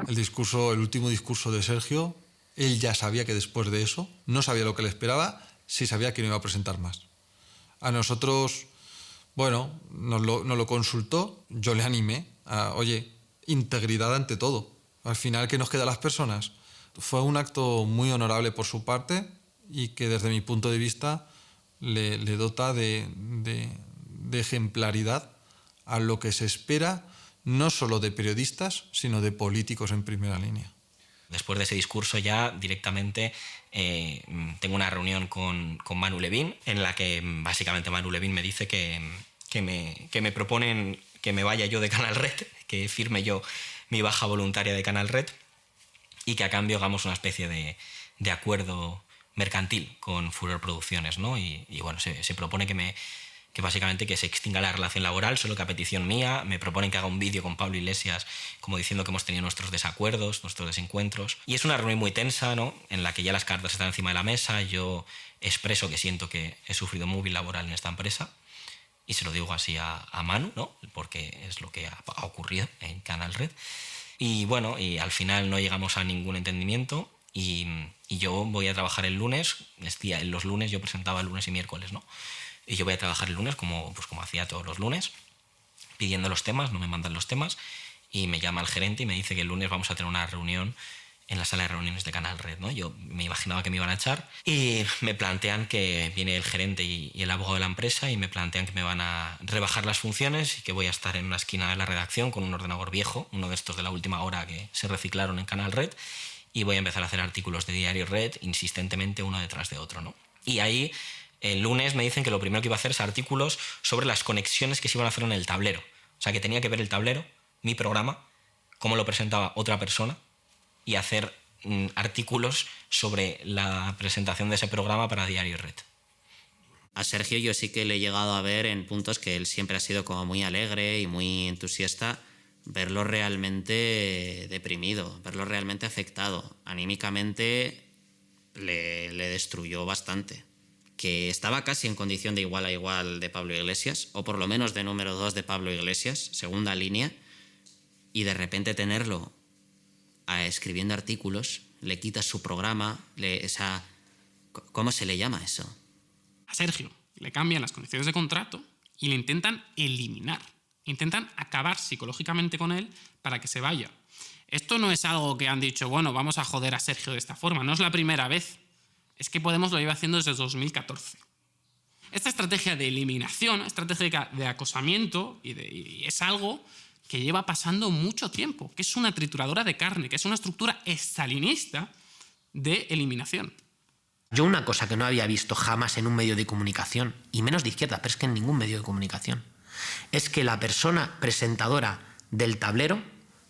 El último discurso de Sergio, él ya sabía que después de eso no sabía lo que le esperaba, sí sabía que no iba a presentar más. A nosotros, bueno, nos lo consultó, yo le animé a, oye, integridad ante todo. Al final, ¿qué nos queda a las personas? Fue un acto muy honorable por su parte y que desde mi punto de vista le dota de ejemplaridad a lo que se espera no solo de periodistas, sino de políticos en primera línea. Después de ese discurso ya directamente tengo una reunión con Manu Levin, en la que básicamente Manu Levin me dice que me proponen que me vaya yo de Canal Red, que firme yo mi baja voluntaria de Canal Red y que a cambio hagamos una especie de acuerdo mercantil con Furor Producciones, ¿no? Y bueno, se propone que básicamente que se extinga la relación laboral, solo que a petición mía. Me proponen que haga un vídeo con Pablo Iglesias como diciendo que hemos tenido nuestros desacuerdos, nuestros desencuentros. Y es una reunión muy tensa, ¿no? En la que ya las cartas están encima de la mesa. Yo expreso que siento que he sufrido móvil laboral en esta empresa y se lo digo así a Manu, ¿no? Porque es lo que ha ocurrido en Canal Red. Y bueno, y al final no llegamos a ningún entendimiento y yo voy a trabajar el lunes. Los lunes yo presentaba lunes y miércoles, ¿no? Y yo voy a trabajar el lunes como hacía todos los lunes, pidiendo los temas, no me mandan los temas, y me llama el gerente y me dice que el lunes vamos a tener una reunión en la sala de reuniones de Canal Red, ¿no? Yo me imaginaba que me iban a echar y me plantean que viene el gerente y el abogado de la empresa y me plantean que me van a rebajar las funciones y que voy a estar en una esquina de la redacción con un ordenador viejo, uno de estos de la última hora que se reciclaron en Canal Red, y voy a empezar a hacer artículos de Diario Red insistentemente uno detrás de otro, ¿no? Y ahí el lunes me dicen que lo primero que iba a hacer es artículos sobre las conexiones que se iban a hacer en el tablero. O sea, que tenía que ver el tablero, mi programa, cómo lo presentaba otra persona y hacer artículos sobre la presentación de ese programa para Diario Red. A Sergio yo sí que le he llegado a ver en puntos que él siempre ha sido como muy alegre y muy entusiasta, verlo realmente deprimido, verlo realmente afectado. Anímicamente le destruyó bastante. que estaba casi en condición de igual a igual de Pablo Iglesias, o por lo menos de número 2 de Pablo Iglesias, segunda línea, y de repente tenerlo escribiendo artículos, le quitas su programa, ¿cómo se le llama eso? A Sergio le cambian las condiciones de contrato y le intentan eliminar. Intentan acabar psicológicamente con él para que se vaya. Esto no es algo que han dicho, bueno, vamos a joder a Sergio de esta forma. No es la primera vez. Es que Podemos lo lleva haciendo desde 2014. Esta estrategia de eliminación, estrategia de acosamiento, y es algo que lleva pasando mucho tiempo, que es una trituradora de carne, que es una estructura estalinista de eliminación. Yo una cosa que no había visto jamás en un medio de comunicación, y menos de izquierda, pero es que en ningún medio de comunicación, es que la persona presentadora del tablero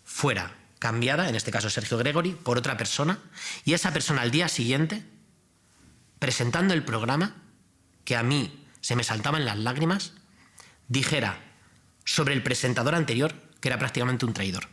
fuera cambiada, en este caso Sergio Gregori, por otra persona, y esa persona al día siguiente, presentando el programa, que a mí se me saltaban las lágrimas, dijera sobre el presentador anterior que era prácticamente un traidor.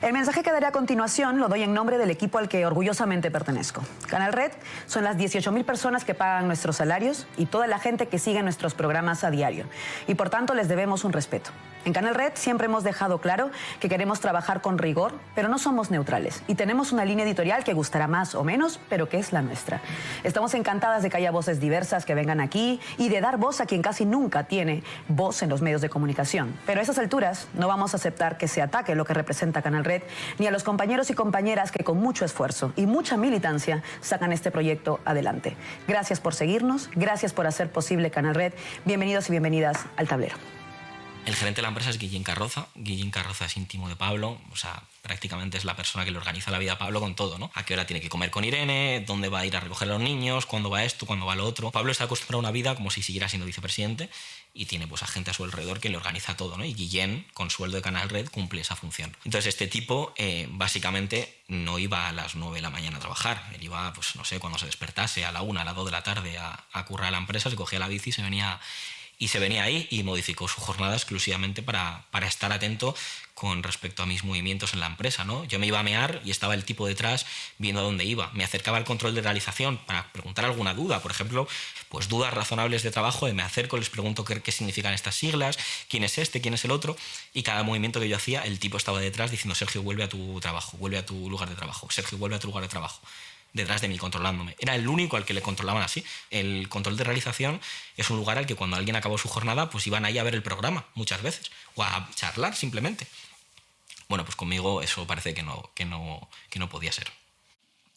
El mensaje que daré a continuación lo doy en nombre del equipo al que orgullosamente pertenezco. Canal Red son las 18.000 personas que pagan nuestros salarios y toda la gente que sigue nuestros programas a diario. Y por tanto les debemos un respeto. En Canal Red siempre hemos dejado claro que queremos trabajar con rigor, pero no somos neutrales. Y tenemos una línea editorial que gustará más o menos, pero que es la nuestra. Estamos encantadas de que haya voces diversas que vengan aquí y de dar voz a quien casi nunca tiene voz en los medios de comunicación. Pero a esas alturas no vamos a aceptar que se ataque lo que representa Canal Red, ni a los compañeros y compañeras que con mucho esfuerzo y mucha militancia sacan este proyecto adelante. Gracias por seguirnos, gracias por hacer posible Canal Red. Bienvenidos y bienvenidas al tablero. El gerente de la empresa es Guillén Carroza. Guillén Carroza es íntimo de Pablo, o sea, prácticamente es la persona que le organiza la vida a Pablo con todo, ¿no? A qué hora tiene que comer con Irene, dónde va a ir a recoger a los niños, cuándo va esto, cuándo va lo otro. Pablo está acostumbrado a una vida como si siguiera siendo vicepresidente y tiene pues a gente a su alrededor que le organiza todo, ¿no? Y Guillén, con sueldo de Canal Red, cumple esa función. Entonces este tipo básicamente no iba a las 9 de la mañana a trabajar. Él iba, pues no sé, cuando se despertase, a la 1, a las 2 de la tarde a currar a la empresa, se cogía la bici y se venía ahí y modificó su jornada exclusivamente para estar atento con respecto a mis movimientos en la empresa, ¿no? Yo me iba a mear y estaba el tipo detrás viendo a dónde iba. Me acercaba al control de realización para preguntar alguna duda, por ejemplo, pues dudas razonables de trabajo, me acerco, les pregunto qué significan estas siglas, quién es este, quién es el otro, y cada movimiento que yo hacía, el tipo estaba detrás diciendo: Sergio, vuelve a tu trabajo, vuelve a tu lugar de trabajo, Sergio, vuelve a tu lugar de trabajo. Detrás de mí, controlándome. Era el único al que le controlaban así. El control de realización es un lugar al que cuando alguien acabó su jornada, pues iban ahí a ver el programa muchas veces, o a charlar simplemente. Bueno, pues conmigo eso parece que no podía ser.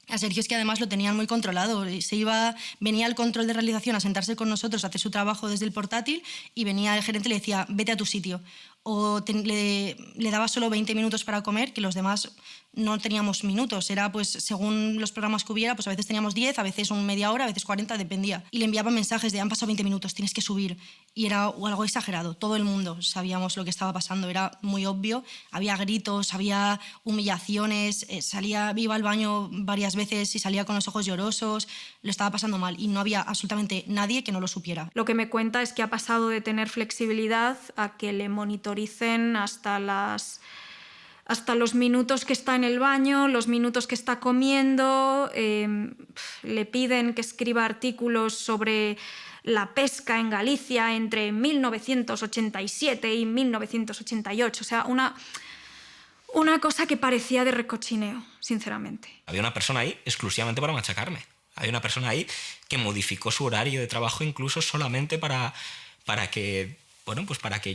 A Sergio es que además lo tenían muy controlado. Venía al control de realización a sentarse con nosotros, a hacer su trabajo desde el portátil, y venía el gerente y le decía: vete a tu sitio. O le daba solo 20 minutos para comer, que los demás no teníamos minutos. Era pues según los programas que hubiera, pues a veces teníamos 10, a veces media hora, a veces 40, dependía. Y le enviaba mensajes de: han pasado 20 minutos, tienes que subir. Y era algo exagerado. Todo el mundo sabíamos lo que estaba pasando, era muy obvio. Había gritos, había humillaciones, iba al baño varias veces y salía con los ojos llorosos. Lo estaba pasando mal y no había absolutamente nadie que no lo supiera. Lo que me cuenta es que ha pasado de tener flexibilidad a que le monitoricen hasta los minutos que está en el baño, los minutos que está comiendo. Le piden que escriba artículos sobre la pesca en Galicia entre 1987 y 1988. O sea, una cosa que parecía de recochineo, sinceramente. Había una persona ahí exclusivamente para machacarme. Había una persona ahí que modificó su horario de trabajo incluso solamente para que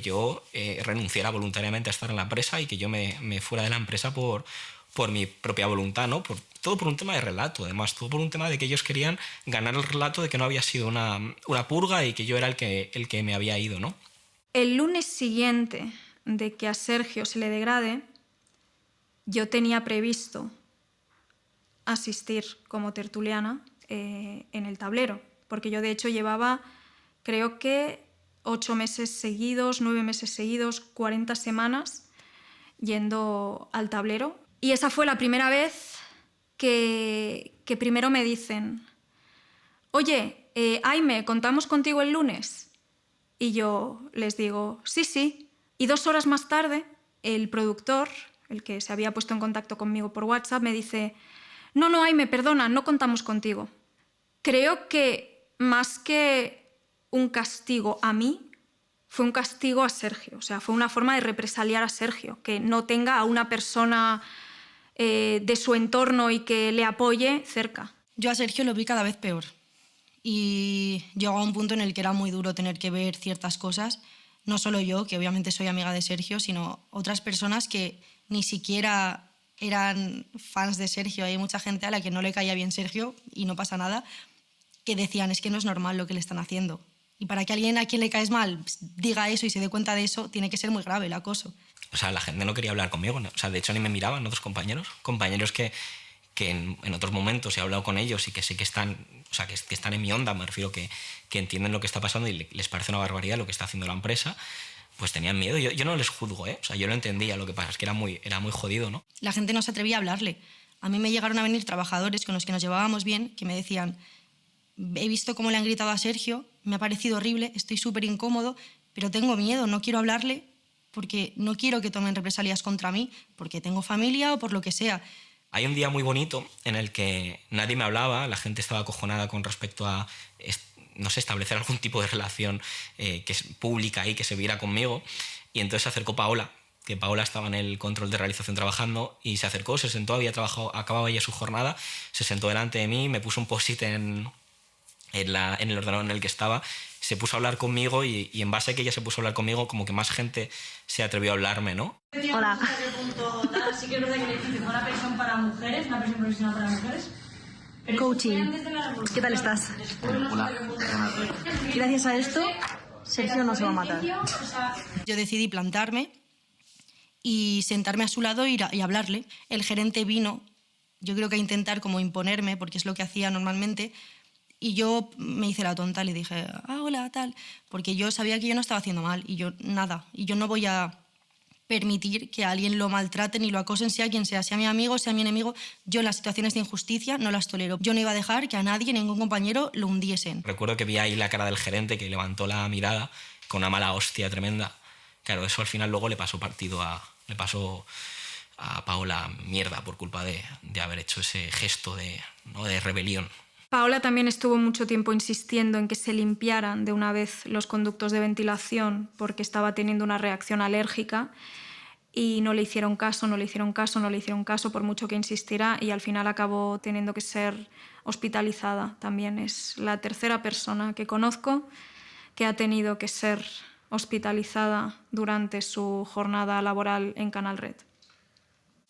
yo renunciara voluntariamente a estar en la empresa y que yo me fuera de la empresa por mi propia voluntad, ¿no? Todo por un tema de relato, además, todo por un tema de que ellos querían ganar el relato de que no había sido una purga y que yo era el que me había ido, ¿no? El lunes siguiente de que a Sergio se le degrade, yo tenía previsto asistir como tertuliana en el tablero, porque yo de hecho llevaba, creo que 8 meses seguidos, 9 meses seguidos, 40 semanas yendo al tablero. Y esa fue la primera vez que primero me dicen: oye, Aime, ¿contamos contigo el lunes? Y yo les digo: sí. Y 2 horas más tarde, el productor, el que se había puesto en contacto conmigo por WhatsApp, me dice: no, Aime, perdona, no contamos contigo. Creo que más que un castigo a mí, fue un castigo a Sergio. O sea, fue una forma de represaliar a Sergio, que no tenga a una persona de su entorno y que le apoye cerca. Yo a Sergio lo vi cada vez peor. Y llegó a un punto en el que era muy duro tener que ver ciertas cosas. No solo yo, que obviamente soy amiga de Sergio, sino otras personas que ni siquiera eran fans de Sergio. Hay mucha gente a la que no le caía bien Sergio y no pasa nada, que decían, es que no es normal lo que le están haciendo. Y para que alguien a quien le caes mal diga eso y se dé cuenta de eso, tiene que ser muy grave el acoso. O sea, la gente no quería hablar conmigo, ¿no? O sea, de hecho ni me miraban otros compañeros que en otros momentos he hablado con ellos y que sé que están, o sea, que están en mi onda, me refiero que entienden lo que está pasando y les parece una barbaridad lo que está haciendo la empresa, pues tenían miedo. Yo no les juzgo, ¿eh? O sea, yo lo entendía, lo que pasa es que era muy jodido, ¿no? La gente no se atrevía a hablarle. A mí me llegaron a venir trabajadores con los que nos llevábamos bien, que me decían, he visto cómo le han gritado a Sergio, me ha parecido horrible, estoy súper incómodo, pero tengo miedo, no quiero hablarle porque no quiero que tomen represalias contra mí, porque tengo familia o por lo que sea. Hay un día muy bonito en el que nadie me hablaba, la gente estaba acojonada con respecto a, no sé, establecer algún tipo de relación que es pública y que se viera conmigo, y entonces se acercó Paola, que Paola estaba en el control de realización trabajando, y se acercó, se sentó, había trabajado, acababa ya su jornada, se sentó delante de mí, me puso un post-it en el ordenador en el que estaba, se puso a hablar conmigo y en base a que ella se puso a hablar conmigo, como que más gente se atrevió a hablarme, ¿no? Hola. Sí que es verdad que le hice una pensión para mujeres, una pensión profesional para mujeres. Coaching. ¿Qué tal estás? Hola. Gracias a esto, Sergio no se va a matar. Yo decidí plantarme y sentarme a su lado y hablarle. El gerente vino, yo creo que a intentar como imponerme, porque es lo que hacía normalmente, y yo me hice la tonta, le dije, hola, tal, porque yo sabía que yo no estaba haciendo mal, y yo nada, y yo no voy a permitir que a alguien lo maltraten y lo acosen, sea quien sea mi amigo, sea mi enemigo. Yo en las situaciones de injusticia no las tolero. Yo no iba a dejar que a nadie, ningún compañero, lo hundiesen. Recuerdo que vi ahí la cara del gerente que levantó la mirada con una mala hostia tremenda. Claro, eso al final luego le pasó a Paola mierda por culpa de haber hecho ese gesto de rebelión. Paola también estuvo mucho tiempo insistiendo en que se limpiaran de una vez los conductos de ventilación porque estaba teniendo una reacción alérgica y no le hicieron caso por mucho que insistiera, y al final acabó teniendo que ser hospitalizada. También es la tercera persona que conozco que ha tenido que ser hospitalizada durante su jornada laboral en Canal Red.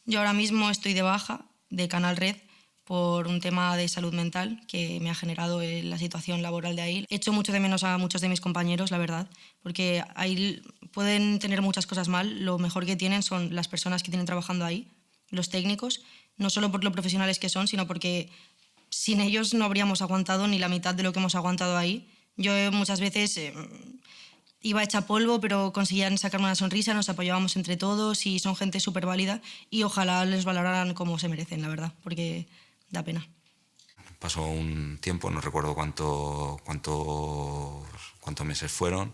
Yo ahora mismo estoy de baja de Canal Red por un tema de salud mental que me ha generado la situación laboral de ahí. Echo mucho de menos a muchos de mis compañeros, la verdad, porque ahí pueden tener muchas cosas mal. Lo mejor que tienen son las personas que tienen trabajando ahí, los técnicos, no solo por lo profesionales que son, sino porque sin ellos no habríamos aguantado ni la mitad de lo que hemos aguantado ahí. Yo muchas veces iba hecha polvo, pero conseguían sacarme una sonrisa, nos apoyábamos entre todos y son gente súper válida, y ojalá les valoraran como se merecen, la verdad, porque da pena. Pasó un tiempo, no recuerdo cuántos meses fueron.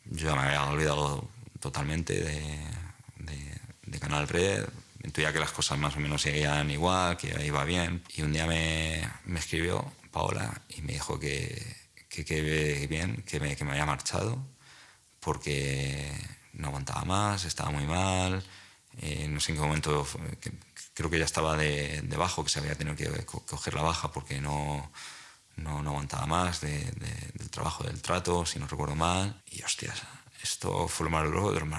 Yo me había olvidado totalmente de Canal Red. Intuía que las cosas más o menos seguían igual, que iba bien. Y un día me escribió Paola y me dijo que bien, que me había marchado porque no aguantaba más, estaba muy mal. No sé en qué momento, creo que ya estaba de bajo, que se había tenido que coger la baja porque no aguantaba más del trabajo, del trato, si no recuerdo mal. Y hostias, esto fue lo más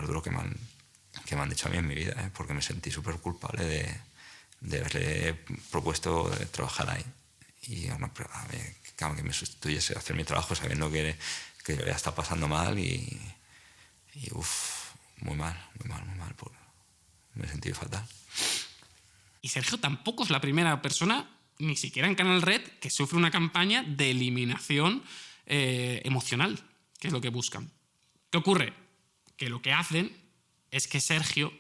duro que me han dicho a mí en mi vida, porque me sentí súper culpable de haberle propuesto trabajar ahí. Y bueno, pero claro, que me sustituyese a hacer mi trabajo sabiendo que yo ya está pasando mal y muy mal. Me sentí fatal. Y Sergio tampoco es la primera persona, ni siquiera en Canal Red, que sufre una campaña de eliminación emocional, que es lo que buscan. ¿Qué ocurre? Que lo que hacen es que Sergio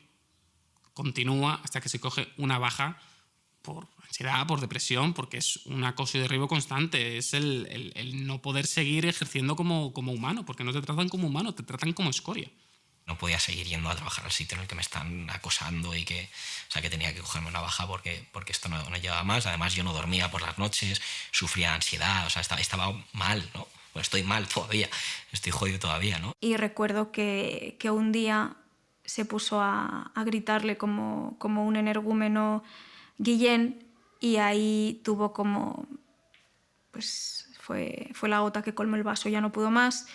continúa hasta que se coge una baja por ansiedad, por depresión, porque es un acoso y derribo constante, es el no poder seguir ejerciendo como humano, porque no te tratan como humano, te tratan como escoria. No podía seguir yendo a trabajar al sitio en el que me están acosando y que tenía que cogerme una baja porque esto no llevaba más. Además, yo no dormía por las noches, sufría ansiedad, estaba mal, ¿no? Pues estoy mal todavía, estoy jodido todavía, ¿no? Y recuerdo que un día se puso a gritarle como un energúmeno Guillén, y ahí tuvo como... pues fue la gota que colmó el vaso, ya no pudo más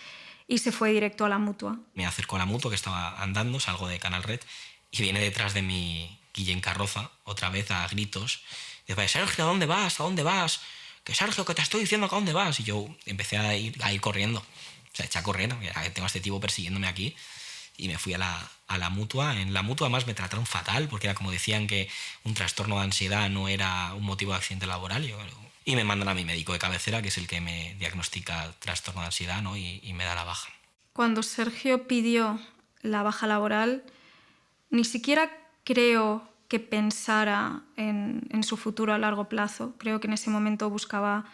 y se fue directo a la Mutua. Me acerco a la Mutua, que estaba andando, salgo de Canal Red y viene detrás de mi Guillén Carroza, otra vez a gritos. Dice, Sergio, ¿a dónde vas? ¿A dónde vas? Que Sergio, que te estoy diciendo que a dónde vas. Y yo empecé a ir corriendo, o sea, eché a correr, tengo a este tipo persiguiéndome aquí. Y me fui a la Mutua. En la Mutua además me trataron fatal, porque era como decían que un trastorno de ansiedad no era un motivo de accidente laboral. Y me mandan a mi médico de cabecera, que es el que me diagnostica trastorno de ansiedad, ¿no? y me da la baja. Cuando Sergio pidió la baja laboral, ni siquiera creo que pensara en su futuro a largo plazo. Creo que en ese momento buscaba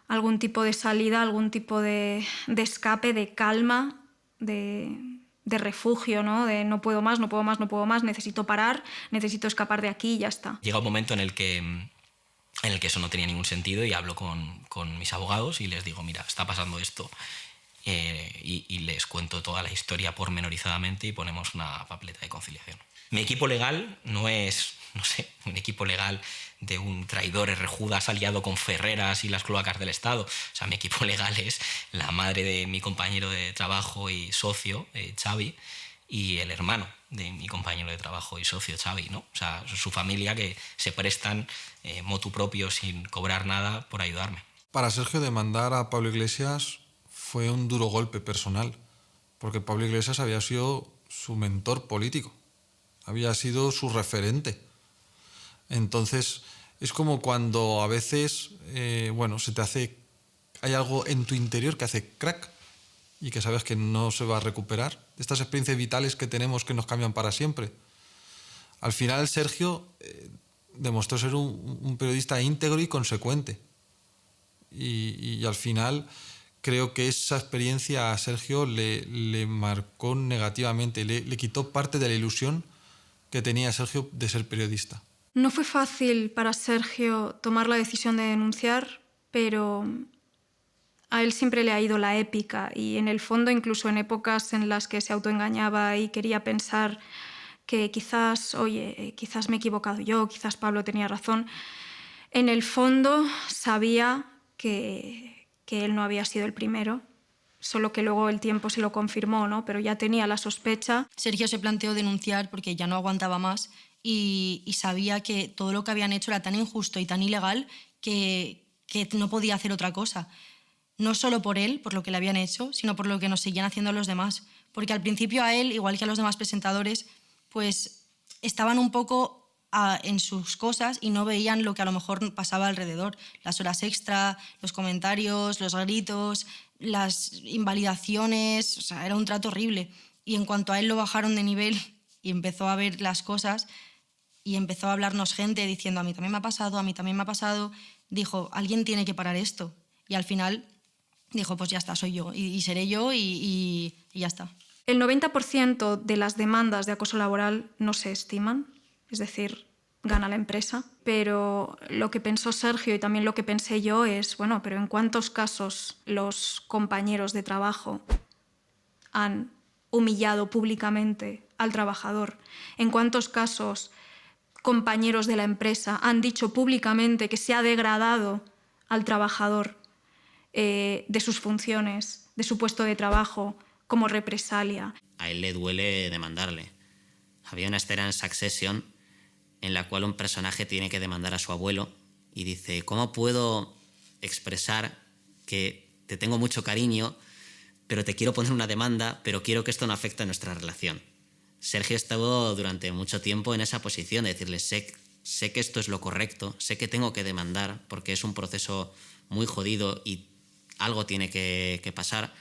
algún tipo de salida, algún tipo de escape, de calma, de refugio, ¿no? De no puedo más, no puedo más, no puedo más, necesito parar, necesito escapar de aquí y ya está. Llega un momento en el que eso no tenía ningún sentido y hablo con mis abogados y les digo, mira, está pasando esto, y les cuento toda la historia pormenorizadamente y ponemos una papeleta de conciliación. Mi equipo legal no es, no sé, un equipo legal de un traidor Errejudas aliado con Ferreras y las cloacas del Estado. O sea, mi equipo legal es la madre de mi compañero de trabajo y socio, Xavi, y el hermano de mi compañero de trabajo y socio, Xavi, ¿no? O sea, su familia, que se prestan motu propio sin cobrar nada por ayudarme. Para Sergio, demandar a Pablo Iglesias fue un duro golpe personal, porque Pablo Iglesias había sido su mentor político, había sido su referente. Entonces, es como cuando a veces, hay algo en tu interior que hace crack y que sabes que no se va a recuperar. Estas experiencias vitales que tenemos que nos cambian para siempre. Al final, Sergio demostró ser un periodista íntegro y consecuente. Y al final creo que esa experiencia a Sergio le marcó negativamente, le quitó parte de la ilusión que tenía Sergio de ser periodista. No fue fácil para Sergio tomar la decisión de denunciar, pero a él siempre le ha ido la épica y en el fondo, incluso en épocas en las que se autoengañaba y quería pensar que quizás me he equivocado yo, quizás Pablo tenía razón, en el fondo sabía que él no había sido el primero, solo que luego el tiempo se lo confirmó, ¿no? Pero ya tenía la sospecha. Sergio se planteó denunciar porque ya no aguantaba más y sabía que todo lo que habían hecho era tan injusto y tan ilegal que no podía hacer otra cosa. No solo por él, por lo que le habían hecho, sino por lo que nos seguían haciendo los demás. Porque al principio a él, igual que a los demás presentadores, pues estaban un poco en sus cosas y no veían lo que a lo mejor pasaba alrededor. Las horas extra, los comentarios, los gritos, las invalidaciones, o sea, era un trato horrible. Y en cuanto a él lo bajaron de nivel y empezó a ver las cosas y empezó a hablarnos gente diciendo a mí también me ha pasado, a mí también me ha pasado, dijo, alguien tiene que parar esto. Y al final dijo, pues ya está, soy yo y seré yo y ya está. El 90% de las demandas de acoso laboral no se estiman, es decir, gana la empresa, pero lo que pensó Sergio y también lo que pensé yo es, bueno, pero ¿en cuántos casos los compañeros de trabajo han humillado públicamente al trabajador? ¿En cuántos casos compañeros de la empresa han dicho públicamente que se ha degradado al trabajador de sus funciones, de su puesto de trabajo, como represalia? A él le duele demandarle. Había una escena en Succession en la cual un personaje tiene que demandar a su abuelo y dice, ¿cómo puedo expresar que te tengo mucho cariño, pero te quiero poner una demanda, pero quiero que esto no afecte a nuestra relación? Sergio estuvo durante mucho tiempo en esa posición de decirle, sé que esto es lo correcto, sé que tengo que demandar porque es un proceso muy jodido y algo tiene que pasar,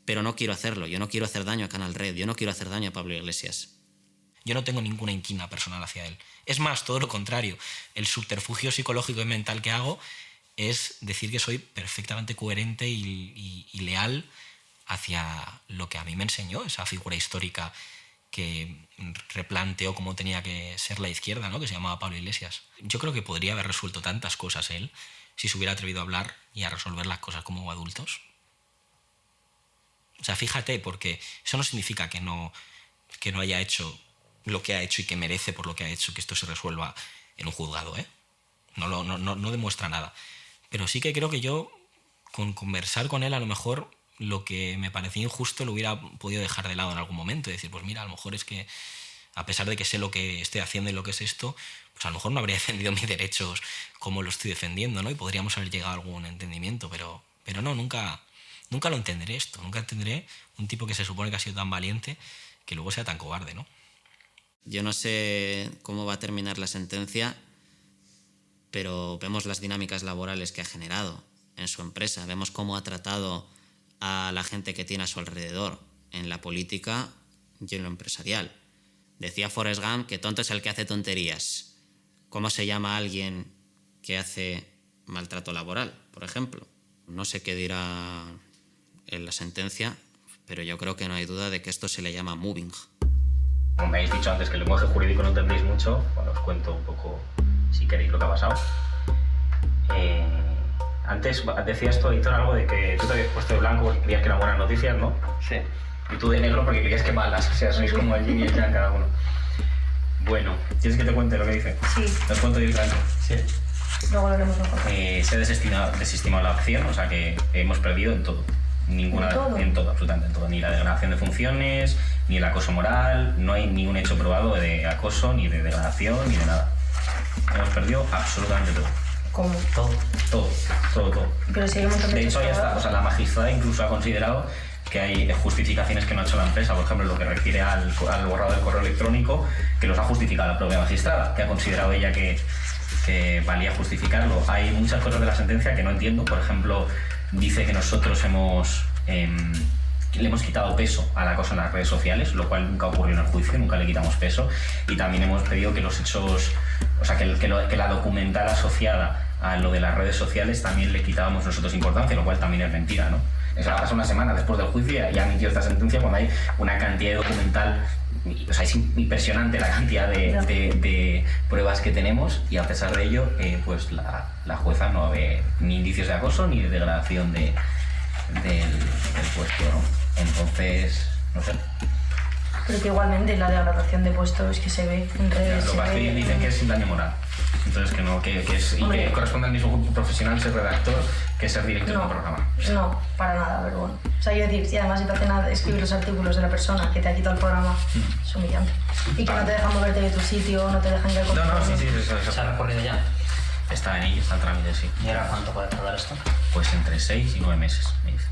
pero no quiero hacerlo. Yo no quiero hacer daño a Canal Red, yo no quiero hacer daño a Pablo Iglesias. Yo no tengo ninguna inquina personal hacia él. Es más, todo lo contrario. El subterfugio psicológico y mental que hago es decir que soy perfectamente coherente y leal hacia lo que a mí me enseñó esa figura histórica que replanteó cómo tenía que ser la izquierda, ¿no? Que se llamaba Pablo Iglesias. Yo creo que podría haber resuelto tantas cosas él si se hubiera atrevido a hablar y a resolver las cosas como adultos. O sea, fíjate, porque eso no significa que no haya hecho lo que ha hecho y que merece por lo que ha hecho que esto se resuelva en un juzgado, ¿eh? No demuestra nada. Pero sí que creo que yo, con conversar con él, a lo mejor lo que me parecía injusto lo hubiera podido dejar de lado en algún momento y decir, pues mira, a lo mejor es que, a pesar de que sé lo que estoy haciendo y lo que es esto, pues a lo mejor no habría defendido mis derechos como lo estoy defendiendo, ¿no? Y podríamos haber llegado a algún entendimiento, pero no, nunca lo entenderé esto. Nunca entenderé un tipo que se supone que ha sido tan valiente que luego sea tan cobarde, ¿no? Yo no sé cómo va a terminar la sentencia, pero vemos las dinámicas laborales que ha generado en su empresa, vemos cómo ha tratado a la gente que tiene a su alrededor en la política y en lo empresarial. Decía Forrest Gump que tonto es el que hace tonterías. ¿Cómo se llama a alguien que hace maltrato laboral, por ejemplo? No sé qué dirá en la sentencia, pero yo creo que no hay duda de que esto se le llama moving. Como me habéis dicho antes que el lenguaje jurídico no entendéis mucho, bueno, os cuento un poco, si queréis, lo que ha pasado. Antes decías tú, Héctor, algo de que tú te habías puesto de blanco porque creías que eran buenas noticias, ¿no? Sí. Y tú de negro porque creías que malas, o sea, sois como el yin y el yang cada uno. Bueno, ¿quieres que te cuente lo que dice? Sí. ¿Te os cuento yo blanco? Sí. Luego lo haremos mejor. Se ha desestimado la acción, o sea que hemos perdido en todo. Ninguna, ¿En todo? Absolutamente en todo. Ni la degradación de funciones, ni el acoso moral, no hay ningún hecho probado de acoso, ni de degradación, ni de nada. Hemos perdido absolutamente todo. ¿Cómo? Todo. Pero si hay un montón de hecho, ya está. O sea, la magistrada incluso ha considerado que hay justificaciones que no ha hecho la empresa, por ejemplo, lo que refiere al borrado del correo electrónico, que los ha justificado la propia magistrada, que ha considerado ella que valía justificarlo. Hay muchas cosas de la sentencia que no entiendo. Por ejemplo, dice que nosotros le hemos quitado peso al acoso en las redes sociales, lo cual nunca ocurrió en el juicio, nunca le quitamos peso, y también hemos pedido que los hechos, o sea, que la documental asociada a lo de las redes sociales también le quitábamos nosotros importancia, lo cual también es mentira, ¿no? Eso pasa una semana después del juicio y ya emitió esta sentencia cuando hay una cantidad de documental, o sea, es impresionante la cantidad de pruebas que tenemos, y a pesar de ello, pues la jueza no ve ni indicios de acoso ni de degradación del puesto, ¿no? Entonces, no sé. Pero que igualmente la degradación de puesto es que se ve en redes. Lo que dicen que es sin daño moral. Entonces que no, que es, y que corresponde al mismo grupo profesional ser redactor que ser director del programa. No, para nada, pero bueno. O sea, yo decir, si además si te hacen escribir los artículos de la persona que te ha quitado el programa, es humillante. Y que no te dejan moverte de tu sitio, no te dejan ir al No, sí, eso. ¿Se ha recorrido ya? Está en ello, está en trámite, sí. ¿Y ahora cuánto puede tardar esto? Pues entre 6 y 9 meses, me dice.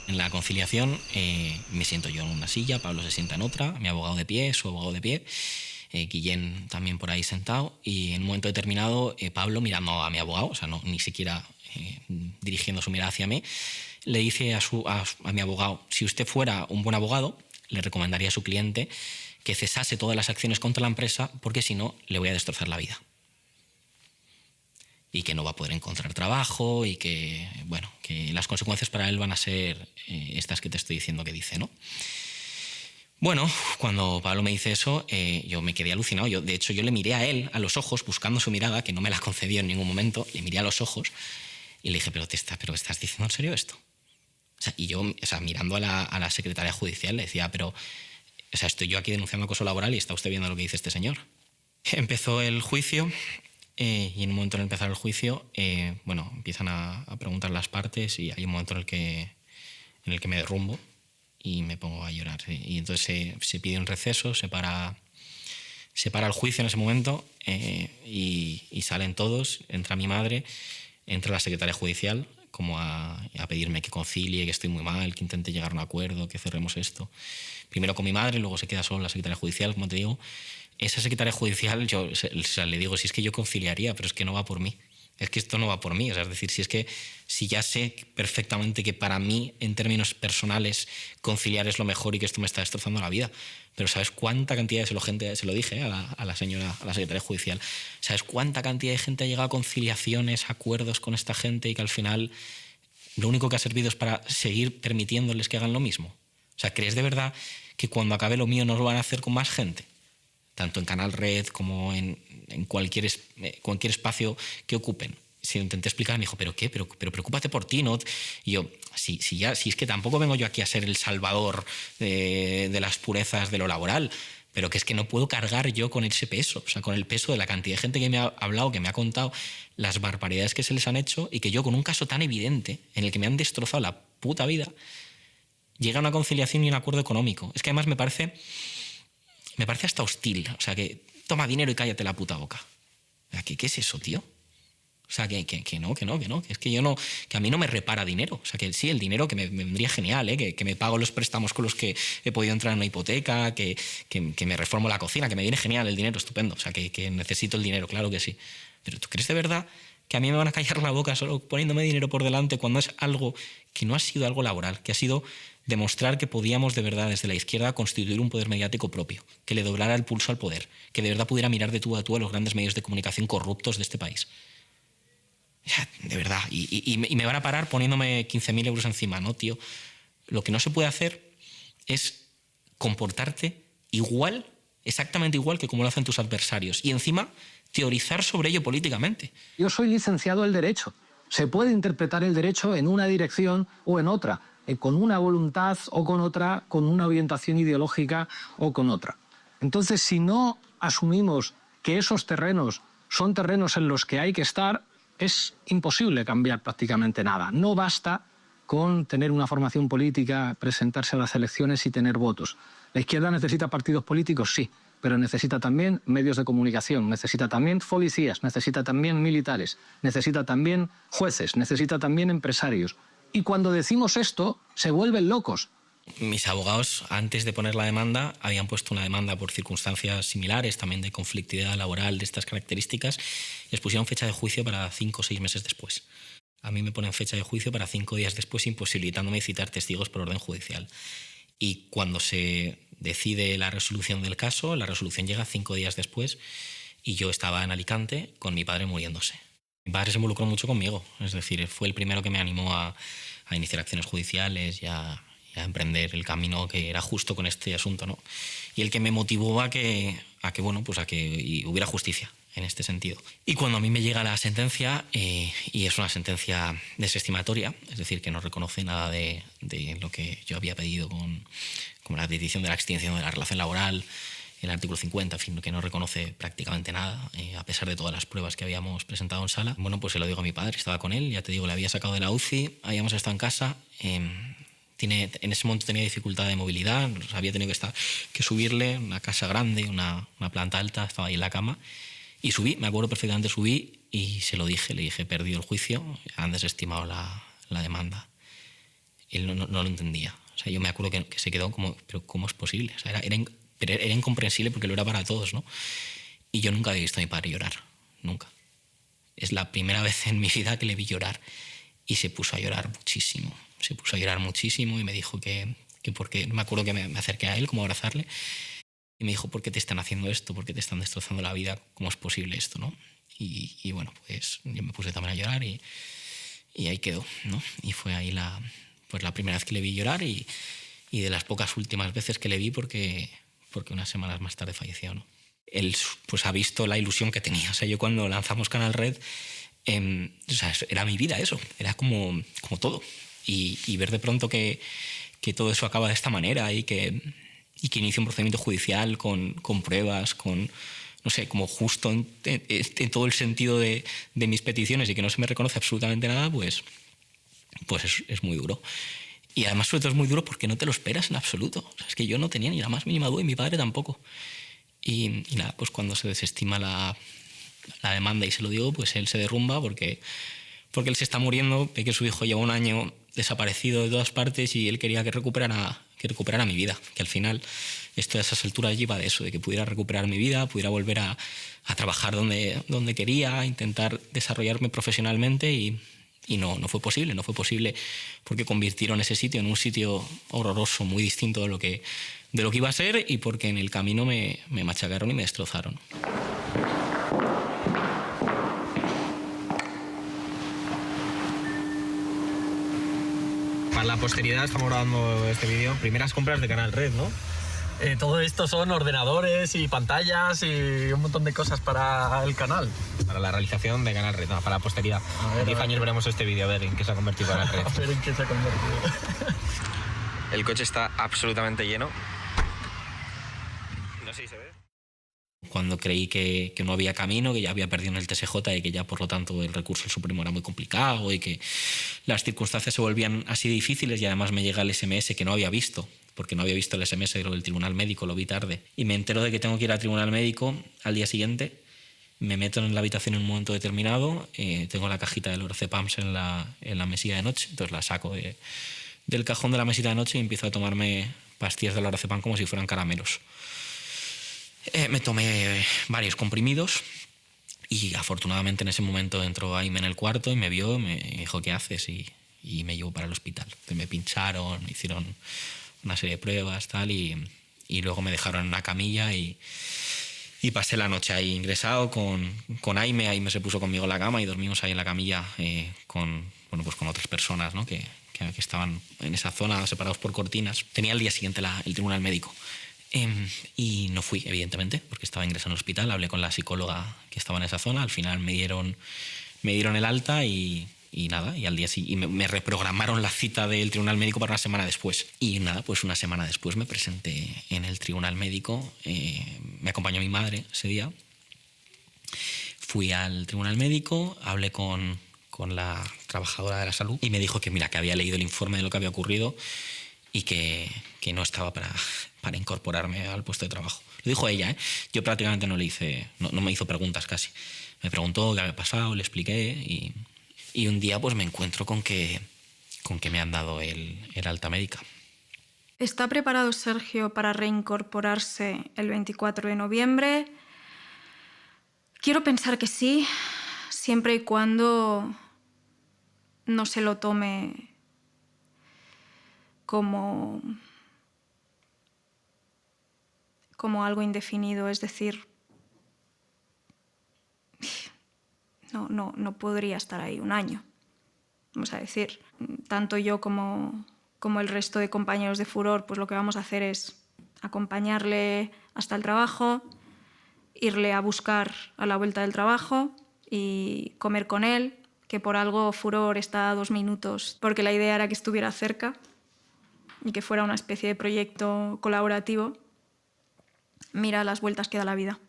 En la conciliación me siento yo en una silla, Pablo se sienta en otra, mi abogado de pie, su abogado de pie, Guillén también por ahí sentado, y en un momento determinado Pablo, mirando a mi abogado, o sea, no, ni siquiera dirigiendo su mirada hacia mí, le dice a mi abogado: si usted fuera un buen abogado, le recomendaría a su cliente que cesase todas las acciones contra la empresa, porque si no, le voy a destrozar la vida. Y que no va a poder encontrar trabajo y que, bueno, que las consecuencias para él van a ser estas que te estoy diciendo que dice, ¿no? Bueno, cuando Pablo me dice eso, yo me quedé alucinado. De hecho, yo le miré a él a los ojos, buscando su mirada, que no me la concedió en ningún momento, le miré a los ojos y le dije: ¿pero estás diciendo en serio esto? O sea, y yo, o sea, mirando a la secretaria judicial, le decía: pero, o sea, estoy yo aquí denunciando acoso laboral y está usted viendo lo que dice este señor. Empezó el juicio. Y en un momento en empezar el juicio, bueno, empiezan a preguntar las partes, y hay un momento en el que me derrumbo y me pongo a llorar. ¿Sí? Y entonces se pide un receso, se para el juicio en ese momento, y salen todos. Entra mi madre, entra la secretaria judicial como a pedirme que concilie, que estoy muy mal, que intente llegar a un acuerdo, que cerremos esto. Primero con mi madre, luego se queda solo la secretaria judicial, como te digo. Esa secretaria judicial, yo le digo: si es que yo conciliaría, pero es que no va por mí. Es que esto no va por mí. O sea, es decir, si ya sé perfectamente que para mí, en términos personales, conciliar es lo mejor y que esto me está destrozando la vida. Pero ¿sabes cuánta cantidad de gente, se lo dije a la secretaria judicial, ¿sabes cuánta cantidad de gente ha llegado a conciliaciones, acuerdos con esta gente y que al final lo único que ha servido es para seguir permitiéndoles que hagan lo mismo? O sea, ¿crees de verdad que cuando acabe lo mío no lo van a hacer con más gente? Tanto en Canal Red como en cualquier espacio que ocupen. Se lo intenté explicar, me dijo, ¿pero qué? Pero preocúpate por ti, ¿no? Y yo, si es que tampoco vengo yo aquí a ser el salvador de las purezas de lo laboral, pero que es que no puedo cargar yo con ese peso, o sea, con el peso de la cantidad de gente que me ha hablado, que me ha contado las barbaridades que se les han hecho y que yo con un caso tan evidente en el que me han destrozado la puta vida, llega a una conciliación y un acuerdo económico. Es que además me parece hasta hostil. O sea, que toma dinero y cállate la puta boca. ¿Qué es eso, tío? O sea, que no. Es que que a mí no me repara dinero. O sea, que sí, el dinero que me vendría genial, ¿eh? Que me pago los préstamos con los que he podido entrar en una hipoteca, que me reformo la cocina, que me viene genial el dinero, estupendo. O sea, que necesito el dinero, claro que sí. Pero ¿tú crees de verdad que a mí me van a callar la boca solo poniéndome dinero por delante cuando es algo que no ha sido algo laboral, que ha sido demostrar que podíamos de verdad desde la izquierda constituir un poder mediático propio, que le doblara el pulso al poder, que de verdad pudiera mirar de tú a tú a los grandes medios de comunicación corruptos de este país? Ya, de verdad. Y me van a parar poniéndome 15.000 euros encima, ¿no, tío? Lo que no se puede hacer es comportarte igual, exactamente igual que como lo hacen tus adversarios. Y encima, teorizar sobre ello políticamente. Yo soy licenciado en Derecho. Se puede interpretar el derecho en una dirección o en otra, con una voluntad o con otra, con una orientación ideológica o con otra. Entonces, si no asumimos que esos terrenos son terrenos en los que hay que estar, es imposible cambiar prácticamente nada. No basta con tener una formación política, presentarse a las elecciones y tener votos. La izquierda necesita partidos políticos, sí, pero necesita también medios de comunicación, necesita también policías, necesita también militares, necesita también jueces, necesita también empresarios. Y cuando decimos esto, se vuelven locos. Mis abogados, antes de poner la demanda, habían puesto una demanda por circunstancias similares, también de conflictividad laboral de estas características, y les pusieron fecha de juicio para 5 o 6 meses después. A mí me ponen fecha de juicio para 5 días después, imposibilitándome citar testigos por orden judicial. Y cuando se decide la resolución del caso, la resolución llega 5 días después, y yo estaba en Alicante con mi padre muriéndose. Mi padre se involucró mucho conmigo, es decir, fue el primero que me animó a iniciar acciones judiciales y a emprender el camino que era justo con este asunto, ¿no? Y el que me motivó a que hubiera justicia en este sentido. Y cuando a mí me llega la sentencia, y es una sentencia desestimatoria, es decir, que no reconoce nada de lo que yo había pedido como la petición de la extinción de la relación laboral, el artículo 50, en fin, que no reconoce prácticamente nada, a pesar de todas las pruebas que habíamos presentado en sala. Bueno, pues se lo digo a mi padre, estaba con él, ya te digo, le había sacado de la UCI, habíamos estado en casa, en ese momento tenía dificultad de movilidad, había tenido que subirle, una casa grande, una planta alta, estaba ahí en la cama, y subí, me acuerdo perfectamente, subí y se lo dije, le dije, he perdido el juicio, han desestimado la demanda. Él no lo entendía. O sea, yo me acuerdo que se quedó como, ¿pero cómo es posible? O sea, era incomprensible porque lo era para todos, ¿no? Y yo nunca había visto a mi padre llorar, nunca. Es la primera vez en mi vida que le vi llorar y se puso a llorar muchísimo. Se puso a llorar muchísimo y me dijo que porque, me acuerdo que me acerqué a él como a abrazarle y me dijo, ¿por qué te están haciendo esto? ¿Por qué te están destrozando la vida? ¿Cómo es posible esto, no? Y bueno, pues yo me puse también a llorar y ahí quedó, ¿no? Y fue ahí la primera vez que le vi llorar y de las pocas últimas veces que le vi porque unas semanas más tarde falleció, ¿no? Él pues ha visto la ilusión que tenía. O sea, yo cuando lanzamos Canal Red, o sea, era mi vida eso, era como todo. Y ver de pronto que todo eso acaba de esta manera y que inicia un procedimiento judicial con pruebas, no sé, como justo en todo el sentido de mis peticiones y que no se me reconoce absolutamente nada, pues es muy duro. Y además, sobre todo, es muy duro porque no te lo esperas en absoluto. O sea, es que yo no tenía ni la más mínima duda y mi padre tampoco. Y nada, pues cuando se desestima la demanda y se lo digo, pues él se derrumba porque él se está muriendo, ve que su hijo lleva un año desaparecido de todas partes y él quería que recuperara recuperara mi vida, que al final esto a esas alturas lleva de eso, de que pudiera recuperar mi vida, pudiera volver a trabajar donde quería, intentar desarrollarme profesionalmente y no fue posible, porque convirtieron ese sitio en un sitio horroroso, muy distinto de lo que iba a ser, y porque en el camino me machacaron y me destrozaron. Para la posteridad estamos grabando este vídeo. Primeras compras de Canal Red, ¿no? Todo esto son ordenadores y pantallas y un montón de cosas para el canal. Para la realización de Canal Red, no, para la posteridad. En 10 años veremos este vídeo, a ver en qué se ha convertido Canal Red. A ver en qué se ha convertido. El coche está absolutamente lleno. No sé si se ve. Cuando creí que no había camino, que ya había perdido en el TSJ y que ya, por lo tanto, el recurso al Supremo era muy complicado y que las circunstancias se volvían así difíciles, y además me llega el SMS que no había visto, porque no había visto el SMS del Tribunal Médico, lo vi tarde. Y me entero de que tengo que ir al Tribunal Médico al día siguiente. Me meto en la habitación en un momento determinado, tengo la cajita de lorazepams en la mesilla de noche, entonces la saco del cajón de la mesita de noche y empiezo a tomarme pastillas de lorazepam como si fueran caramelos. Me tomé varios comprimidos y afortunadamente en ese momento entró Aime en el cuarto y me vio y me dijo ¿qué haces? Y me llevó para el hospital. Entonces me pincharon, me hicieron una serie de pruebas tal, y luego me dejaron en una camilla y pasé la noche ahí ingresado con Aime. Aime se puso conmigo en la cama y dormimos ahí en la camilla con otras personas, ¿no? que estaban en esa zona separados por cortinas. Tenía el día siguiente el Tribunal Médico. Y no fui, evidentemente, porque estaba ingresado en el hospital. Hablé con la psicóloga que estaba en esa zona. Al final me dieron el alta y nada, y al día siguiente me reprogramaron la cita del Tribunal Médico para una semana después. Y nada, pues una semana después me presenté en el Tribunal Médico. Me acompañó mi madre ese día. Fui al Tribunal Médico, hablé con la trabajadora de la salud y me dijo que mira, que había leído el informe de lo que había ocurrido y que no estaba para incorporarme al puesto de trabajo. Lo dijo ella, ¿eh? Yo prácticamente no me hizo preguntas casi. Me preguntó qué había pasado, le expliqué y un día pues me encuentro con que me han dado el alta médica. ¿Está preparado Sergio para reincorporarse el 24 de noviembre? Quiero pensar que sí, siempre y cuando no se lo tome como algo indefinido, es decir, no podría estar ahí un año. Vamos a decir, tanto yo como el resto de compañeros de Furor, pues lo que vamos a hacer es acompañarle hasta el trabajo, irle a buscar a la vuelta del trabajo y comer con él, que por algo Furor está a 2 minutos, porque la idea era que estuviera cerca y que fuera una especie de proyecto colaborativo. Mira las vueltas que da la vida.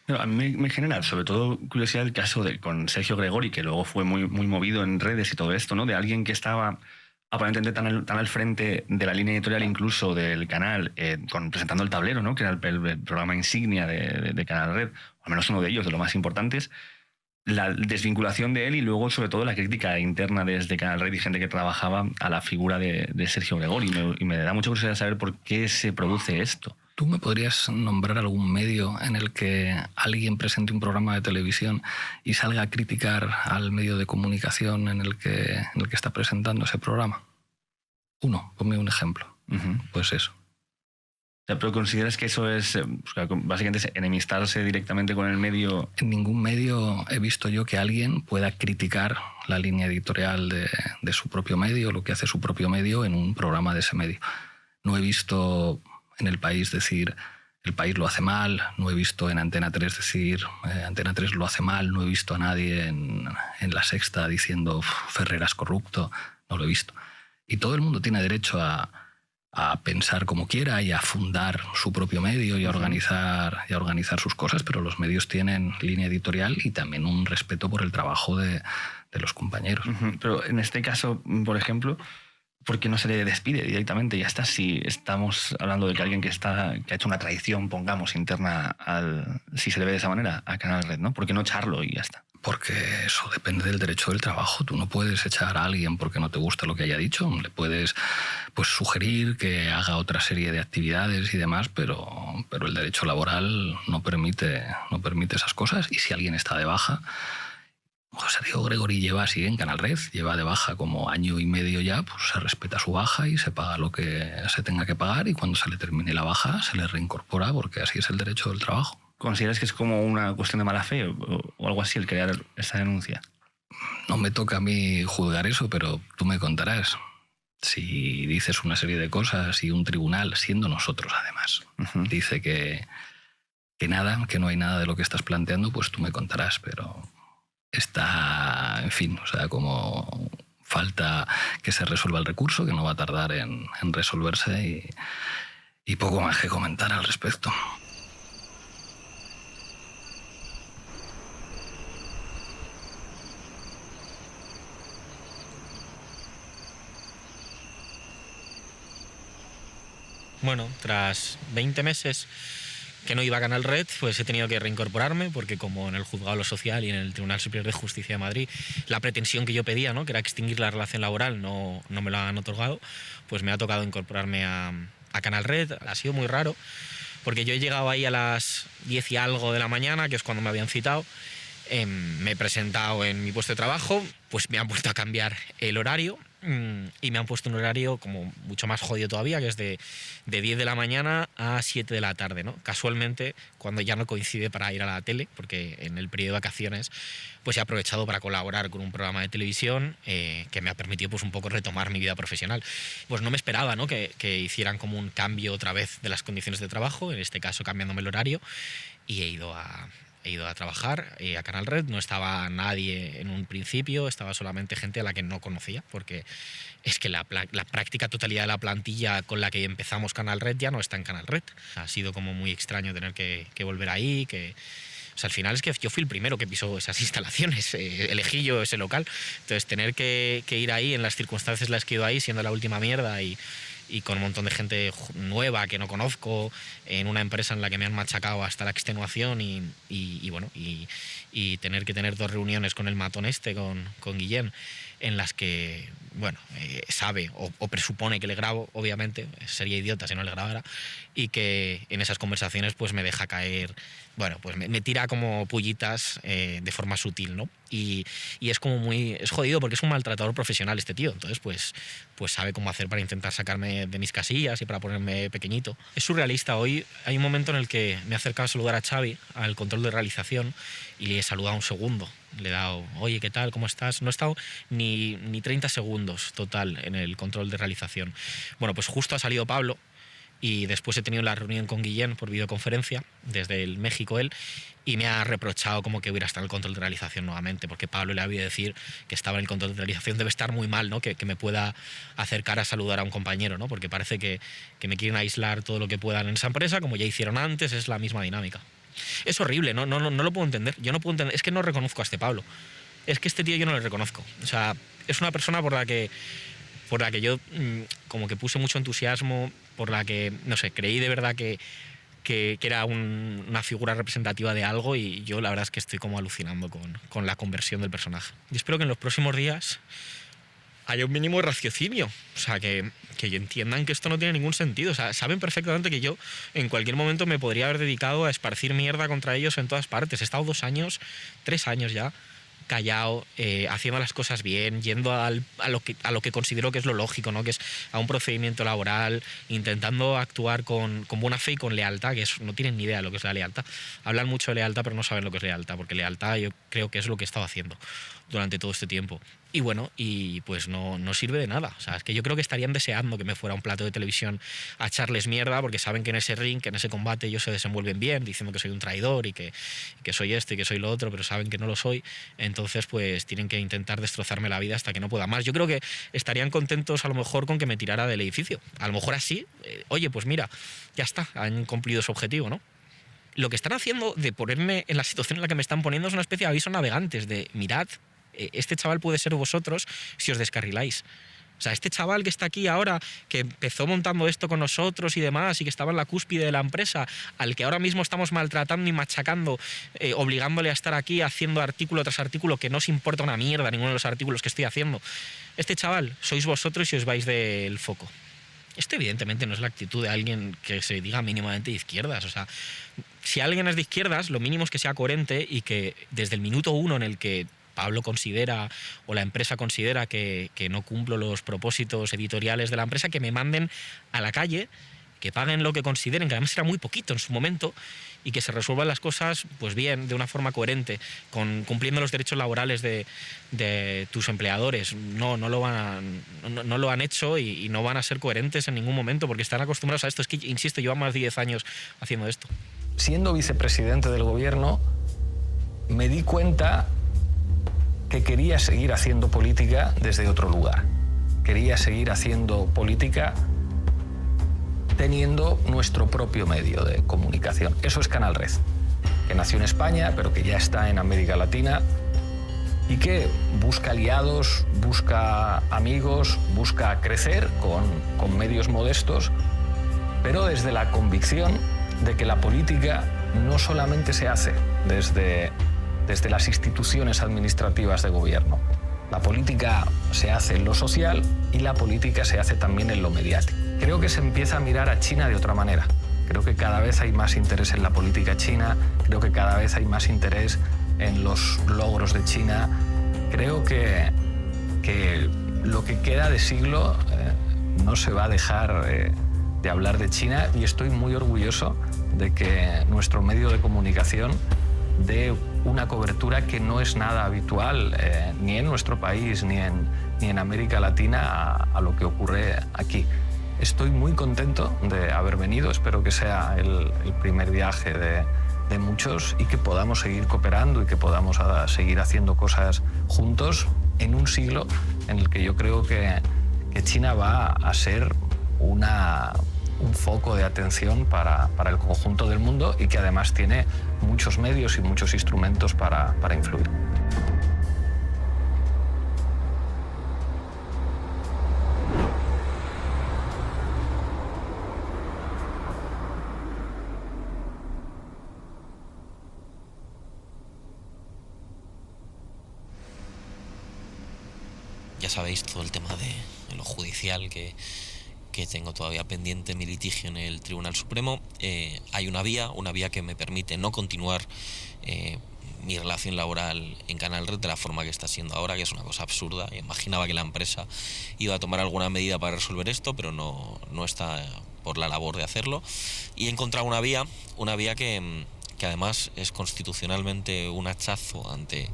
A mí me genera sobre todo curiosidad el caso con Sergio Gregori, que luego fue muy movido en redes y todo esto, ¿no? De alguien que estaba aparentemente tan al frente de la línea editorial incluso del canal, presentando El Tablero, ¿no? Que era el programa insignia de Canal Red, o al menos uno de ellos, de los más importantes. La desvinculación de él y luego sobre todo la crítica interna desde Canal Red y gente que trabajaba a la figura de Sergio Gregori. Y me da mucha curiosidad saber por qué se produce esto. ¿Tú me podrías nombrar algún medio en el que alguien presente un programa de televisión y salga a criticar al medio de comunicación en el que está presentando ese programa? Uno, ponme un ejemplo. Pues eso. ¿Pero consideras que eso es básicamente es enemistarse directamente con el medio? En ningún medio he visto yo que alguien pueda criticar la línea editorial de su propio medio, lo que hace su propio medio en un programa de ese medio. No he visto en El País decir El País lo hace mal, no he visto en Antena 3 decir Antena 3 lo hace mal, no he visto a nadie en La Sexta diciendo Ferrer es corrupto, no lo he visto. Y todo el mundo tiene derecho a pensar como quiera y a fundar su propio medio y a organizar sus cosas, pero los medios tienen línea editorial y también un respeto por el trabajo de los compañeros. Pero en este caso, por ejemplo, ¿por qué no se le despide directamente? Ya está, si estamos hablando de que alguien que ha hecho una traición, pongamos, interna, si se le ve de esa manera, a Canal Red, ¿no? ¿Por qué no echarlo y ya está? Porque eso depende del derecho del trabajo. Tú no puedes echar a alguien porque no te gusta lo que haya dicho. Le puedes pues, sugerir que haga otra serie de actividades y demás, pero el derecho laboral no permite esas cosas. Y si alguien está de baja... José Diego Gregori sigue en Canal Red, lleva de baja como año y medio ya, pues se respeta su baja y se paga lo que se tenga que pagar, y cuando se le termine la baja se le reincorpora, porque así es el derecho del trabajo. ¿Consideras que es como una cuestión de mala fe o algo así el crear esta denuncia? No me toca a mí juzgar eso, pero tú me contarás. Si dices una serie de cosas y un tribunal, siendo nosotros además, dice que no hay nada de lo que estás planteando, pues tú me contarás, pero... Está, en fin, o sea, como falta que se resuelva el recurso, que no va a tardar en resolverse, y poco más que comentar al respecto. Bueno, tras 20 meses que no iba a Canal Red, pues he tenido que reincorporarme, porque como en el Juzgado de lo Social y en el Tribunal Superior de Justicia de Madrid la pretensión que yo pedía, ¿no?, que era extinguir la relación laboral, no me lo han otorgado, pues me ha tocado incorporarme a Canal Red. Ha sido muy raro, porque yo he llegado ahí a las 10 y algo de la mañana, que es cuando me habían citado, me he presentado en mi puesto de trabajo, pues me han vuelto a cambiar el horario, y me han puesto un horario como mucho más jodido todavía, que es de 10 de la mañana a 7 de la tarde, ¿no? Casualmente, cuando ya no coincide para ir a la tele, porque en el periodo de vacaciones pues he aprovechado para colaborar con un programa de televisión que me ha permitido pues un poco retomar mi vida profesional. Pues no me esperaba, ¿no?, que hicieran como un cambio otra vez de las condiciones de trabajo, en este caso cambiándome el horario, y he ido a trabajar a Canal Red. No estaba nadie en un principio, estaba solamente gente a la que no conocía, porque es que la práctica totalidad de la plantilla con la que empezamos Canal Red ya no está en Canal Red. Ha sido como muy extraño tener que volver ahí, o sea, al final es que yo fui el primero que pisó esas instalaciones, elegí yo ese local, entonces tener que ir ahí en las circunstancias en las que he ido ahí, siendo la última mierda y con un montón de gente nueva que no conozco, en una empresa en la que me han machacado hasta la extenuación, y bueno, y tener que tener 2 reuniones con el matón con Guillén, en las que, bueno, sabe o presupone que le grabo, obviamente, sería idiota si no le grabara, y que en esas conversaciones pues me deja caer, bueno, pues me tira como pullitas de forma sutil, ¿no? Y es como es jodido, porque es un maltratador profesional este tío, entonces pues sabe cómo hacer para intentar sacarme de mis casillas y para ponerme pequeñito. Es surrealista. Hoy hay un momento en el que me he acercado a saludar a Xavi, al control de realización, y le he saludado un segundo. Le he dado, oye, ¿qué tal? ¿Cómo estás? No he estado ni 30 segundos total en el control de realización. Bueno, pues justo ha salido Pablo, y después he tenido la reunión con Guillén por videoconferencia, desde el México él, y me ha reprochado como que hubiera estado en el control de realización nuevamente, porque Pablo le ha oído decir que estaba en el control de realización. Debe estar muy mal, ¿no?, que me pueda acercar a saludar a un compañero, ¿no?, porque parece que me quieren aislar todo lo que puedan en esa empresa, como ya hicieron antes. Es la misma dinámica. Es horrible, no lo puedo entender. Yo no puedo entender, es que no reconozco a este Pablo. Es que este tío yo no le reconozco. O sea, es una persona por la que yo como que puse mucho entusiasmo, por la que, no sé, creí de verdad que era una figura representativa de algo, y yo la verdad es que estoy como alucinando con la conversión del personaje. Y espero que en los próximos días haya un mínimo de raciocinio, o sea, que entiendan que esto no tiene ningún sentido. O sea, saben perfectamente que yo en cualquier momento me podría haber dedicado a esparcir mierda contra ellos en todas partes. He estado 2 años, 3 años ya, callado, haciendo las cosas bien, yendo a lo que considero que es lo lógico, ¿no?, que es a un procedimiento laboral, intentando actuar con buena fe y con lealtad, que no tienen ni idea de lo que es la lealtad. Hablan mucho de lealtad, pero no saben lo que es lealtad, porque lealtad yo creo que es lo que he estado haciendo durante todo este tiempo. Y bueno, y pues no sirve de nada. O sea, es que yo creo que estarían deseando que me fuera a un plato de televisión a echarles mierda, porque saben que en ese ring, que en ese combate ellos se desenvuelven bien, diciendo que soy un traidor y que soy esto y que soy lo otro, pero saben que no lo soy. Entonces pues tienen que intentar destrozarme la vida hasta que no pueda más. Yo creo que estarían contentos a lo mejor con que me tirara del edificio. A lo mejor así, oye, pues mira, ya está, han cumplido su objetivo, ¿no? Lo que están haciendo de ponerme en la situación en la que me están poniendo es una especie de aviso navegantes de mirad, este chaval puede ser vosotros si os descarriláis. O O sea, este chaval que está aquí ahora, que empezó montando esto con nosotros y demás, y que estaba en la cúspide de la empresa, al que ahora mismo estamos maltratando y machacando, obligándole a estar aquí haciendo artículo tras artículo, que no os importa una mierda ninguno de los artículos que estoy haciendo. Este chaval sois vosotros y os vais del foco. Esto evidentemente no es la actitud de alguien que se diga mínimamente de izquierdas. O sea, si alguien es de izquierdas, lo mínimo es que sea coherente y que desde el minuto uno en el que Pablo considera o la empresa considera que no cumplo los propósitos editoriales de la empresa, que me manden a la calle, que paguen lo que consideren, que además era muy poquito en su momento, y que se resuelvan las cosas pues bien, de una forma coherente, cumpliendo los derechos laborales de tus empleadores. No lo han hecho y no van a ser coherentes en ningún momento porque están acostumbrados a esto. Es que, insisto, llevan más de 10 años haciendo esto. Siendo vicepresidente del gobierno, me di cuenta que quería seguir haciendo política desde otro lugar. Quería seguir haciendo política teniendo nuestro propio medio de comunicación. Eso es Canal Red, que nació en España, pero que ya está en América Latina y que busca aliados, busca amigos, busca crecer con medios modestos, pero desde la convicción de que la política no solamente se hace desde las instituciones administrativas de gobierno. La política se hace en lo social y la política se hace también en lo mediático. Creo que se empieza a mirar a China de otra manera. Creo que cada vez hay más interés en la política china, creo que cada vez hay más interés en los logros de China. Creo que lo que queda de siglo no se va a dejar de hablar de China, y estoy muy orgulloso de que nuestro medio de comunicación dé una cobertura que no es nada habitual ni en nuestro país ni en América Latina a lo que ocurre aquí. Estoy muy contento de haber venido, espero que sea el primer viaje de muchos y que podamos seguir cooperando y que podamos seguir haciendo cosas juntos en un siglo en el que yo creo que China va a ser un foco de atención para el conjunto del mundo y que además tiene muchos medios y muchos instrumentos para influir. Ya sabéis todo el tema de lo judicial que tengo todavía pendiente mi litigio en el Tribunal Supremo. Hay una vía que me permite no continuar mi relación laboral en Canal Red de la forma que está siendo ahora, que es una cosa absurda. Imaginaba que la empresa iba a tomar alguna medida para resolver esto, pero no está por la labor de hacerlo. Y he encontrado una vía que además es constitucionalmente un hachazo ante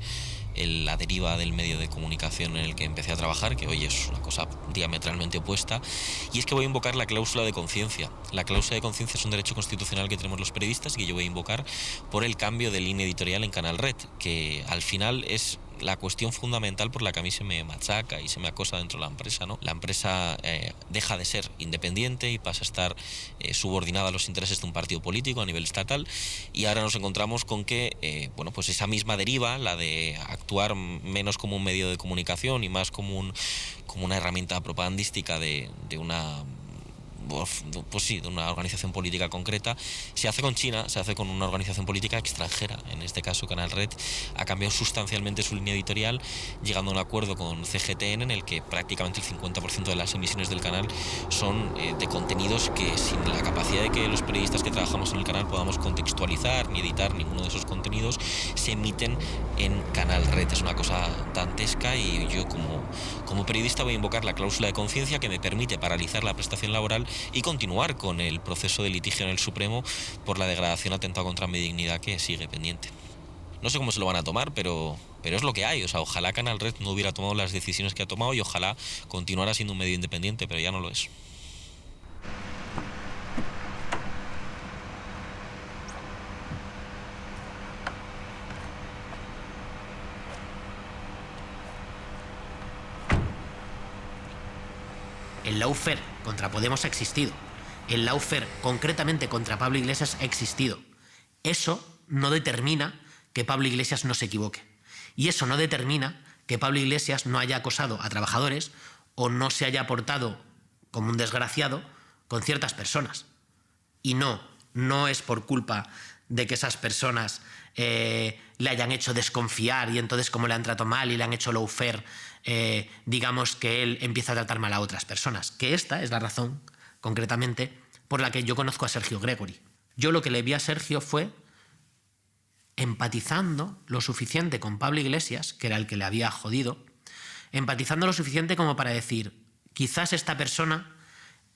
la deriva del medio de comunicación en el que empecé a trabajar, que hoy es una cosa diametralmente opuesta, y es que voy a invocar la cláusula de conciencia. La cláusula de conciencia es un derecho constitucional que tenemos los periodistas y que yo voy a invocar por el cambio de línea editorial en Canal Red, que al final es la cuestión fundamental por la que a mí se me machaca y se me acosa dentro de la empresa, ¿no? La empresa deja de ser independiente y pasa a estar subordinada a los intereses de un partido político a nivel estatal, y ahora nos encontramos con que pues esa misma deriva, la de actuar menos como un medio de comunicación y más como una herramienta propagandística de una organización política concreta, se hace con China, se hace con una organización política extranjera. En este caso Canal Red ha cambiado sustancialmente su línea editorial, llegando a un acuerdo con CGTN en el que prácticamente el 50% de las emisiones del canal son de contenidos que, sin la capacidad de que los periodistas que trabajamos en el canal podamos contextualizar ni editar ninguno de esos contenidos, se emiten en Canal Red. Es una cosa dantesca, y yo como periodista voy a invocar la cláusula de conciencia que me permite paralizar la prestación laboral y continuar con el proceso de litigio en el Supremo por la degradación, atentado contra mi dignidad, que sigue pendiente. No sé cómo se lo van a tomar, pero es lo que hay. O sea, ojalá Canal Red no hubiera tomado las decisiones que ha tomado y ojalá continuara siendo un medio independiente, pero ya no lo es. El lawfare contra Podemos ha existido. El lawfare concretamente contra Pablo Iglesias ha existido. Eso no determina que Pablo Iglesias no se equivoque. Y eso no determina que Pablo Iglesias no haya acosado a trabajadores o no se haya portado como un desgraciado con ciertas personas. Y no es por culpa de que esas personas le hayan hecho desconfiar y entonces como le han tratado mal y le han hecho lawfare, digamos que él empieza a tratar mal a otras personas. Que esta es la razón, concretamente, por la que yo conozco a Sergio Gregory. Yo lo que le vi a Sergio fue empatizando lo suficiente con Pablo Iglesias, que era el que le había jodido, empatizando lo suficiente como para decir, quizás esta persona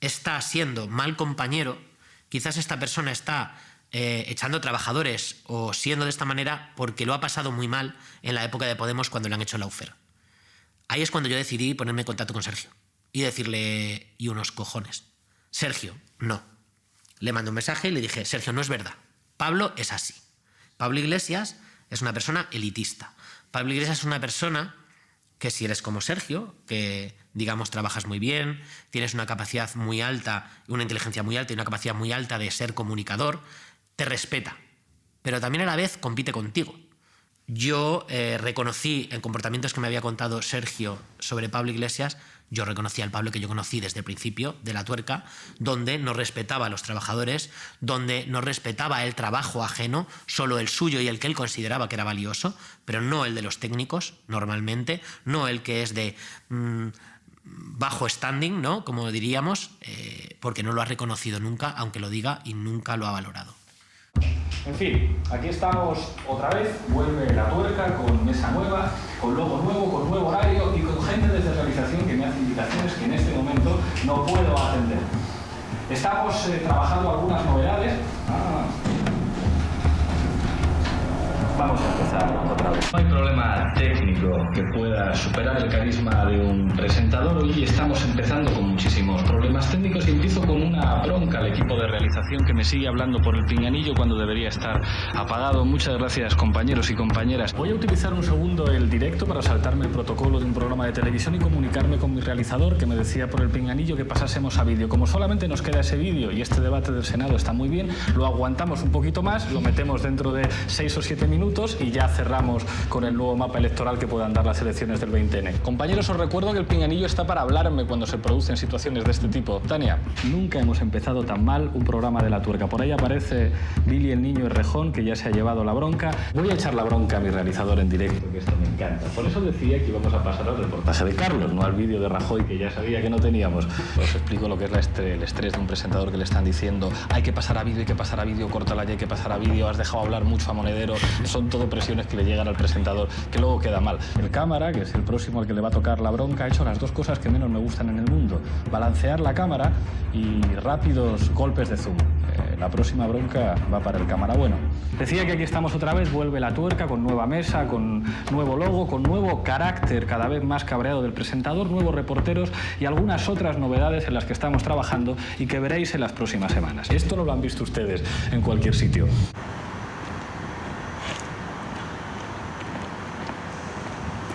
está siendo mal compañero, quizás esta persona está echando trabajadores o siendo de esta manera porque lo ha pasado muy mal en la época de Podemos cuando le han hecho lawfare. Ahí es cuando yo decidí ponerme en contacto con Sergio y decirle, y unos cojones, Sergio, no. Le mandé un mensaje y le dije, Sergio, no es verdad. Pablo es así. Pablo Iglesias es una persona elitista. Pablo Iglesias es una persona que si eres como Sergio, que digamos trabajas muy bien, tienes una capacidad muy alta, una inteligencia muy alta y una capacidad muy alta de ser comunicador, te respeta, pero también a la vez compite contigo. Yo reconocí en comportamientos que me había contado Sergio sobre Pablo Iglesias, yo reconocí al Pablo que yo conocí desde el principio de La Tuerca, donde no respetaba a los trabajadores, donde no respetaba el trabajo ajeno, solo el suyo y el que él consideraba que era valioso, pero no el de los técnicos, normalmente, no el que es de bajo standing, ¿no? Como diríamos, porque no lo ha reconocido nunca, aunque lo diga, y nunca lo ha valorado. En fin, aquí estamos otra vez, vuelve La Tuerca con mesa nueva, con logo nuevo, con nuevo horario y con gente desde realización que me hace invitaciones que en este momento no puedo atender. Estamos trabajando algunas novedades. Vamos a empezar otra vez. No hay problema técnico que pueda superar el carisma de un presentador. Hoy estamos empezando con muchísimos problemas técnicos y empiezo con una bronca al equipo de realización que me sigue hablando por el pinganillo cuando debería estar apagado. Muchas gracias, compañeros y compañeras. Voy a utilizar un segundo el directo para saltarme el protocolo de un programa de televisión y comunicarme con mi realizador que me decía por el pinganillo que pasásemos a vídeo. Como solamente nos queda ese vídeo y este debate del Senado está muy bien, lo aguantamos un poquito más, lo metemos dentro de 6 o 7 minutos y ya cerramos con el nuevo mapa electoral que puedan dar las elecciones del 20N. Compañeros, os recuerdo que el pinganillo está para hablarme cuando se producen situaciones de este tipo. Tania, nunca hemos empezado tan mal un programa de La Tuerca. Por ahí aparece Billy el niño Errejón, que ya se ha llevado la bronca. Voy a echar la bronca a mi realizador en directo, que esto me encanta. Por eso decía que íbamos a pasar al reportaje de Carlos, no al vídeo de Rajoy, que ya sabía que no teníamos. Os explico lo que es el estrés de un presentador que le están diciendo hay que pasar a vídeo, hay que pasar a vídeo, córtala ya, hay que pasar a vídeo, has dejado hablar mucho a Monedero. Son todo presiones que le llegan al presentador, que luego queda mal. El cámara, que es el próximo al que le va a tocar la bronca, ha hecho las dos cosas que menos me gustan en el mundo: balancear la cámara y rápidos golpes de zoom. La próxima bronca va para el cámara bueno. Decía que aquí estamos otra vez, vuelve La Tuerca con nueva mesa, con nuevo logo, con nuevo carácter cada vez más cabreado del presentador, nuevos reporteros y algunas otras novedades en las que estamos trabajando y que veréis en las próximas semanas. Esto no lo han visto ustedes en cualquier sitio.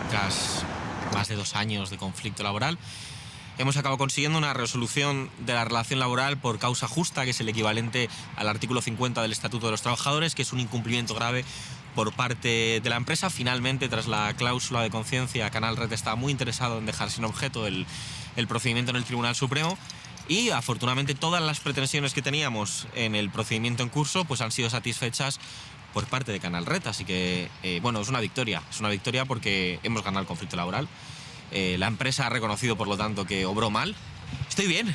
Tras más de 2 años de conflicto laboral, hemos acabado consiguiendo una resolución de la relación laboral por causa justa, que es el equivalente al artículo 50 del Estatuto de los Trabajadores, que es un incumplimiento grave por parte de la empresa. Finalmente, tras la cláusula de conciencia, Canal Red estaba muy interesado en dejar sin objeto el procedimiento en el Tribunal Supremo y, afortunadamente, todas las pretensiones que teníamos en el procedimiento en curso pues han sido satisfechas por parte de Canal Red, así que, bueno, es una victoria porque hemos ganado el conflicto laboral. La empresa ha reconocido, por lo tanto, que obró mal. Estoy bien,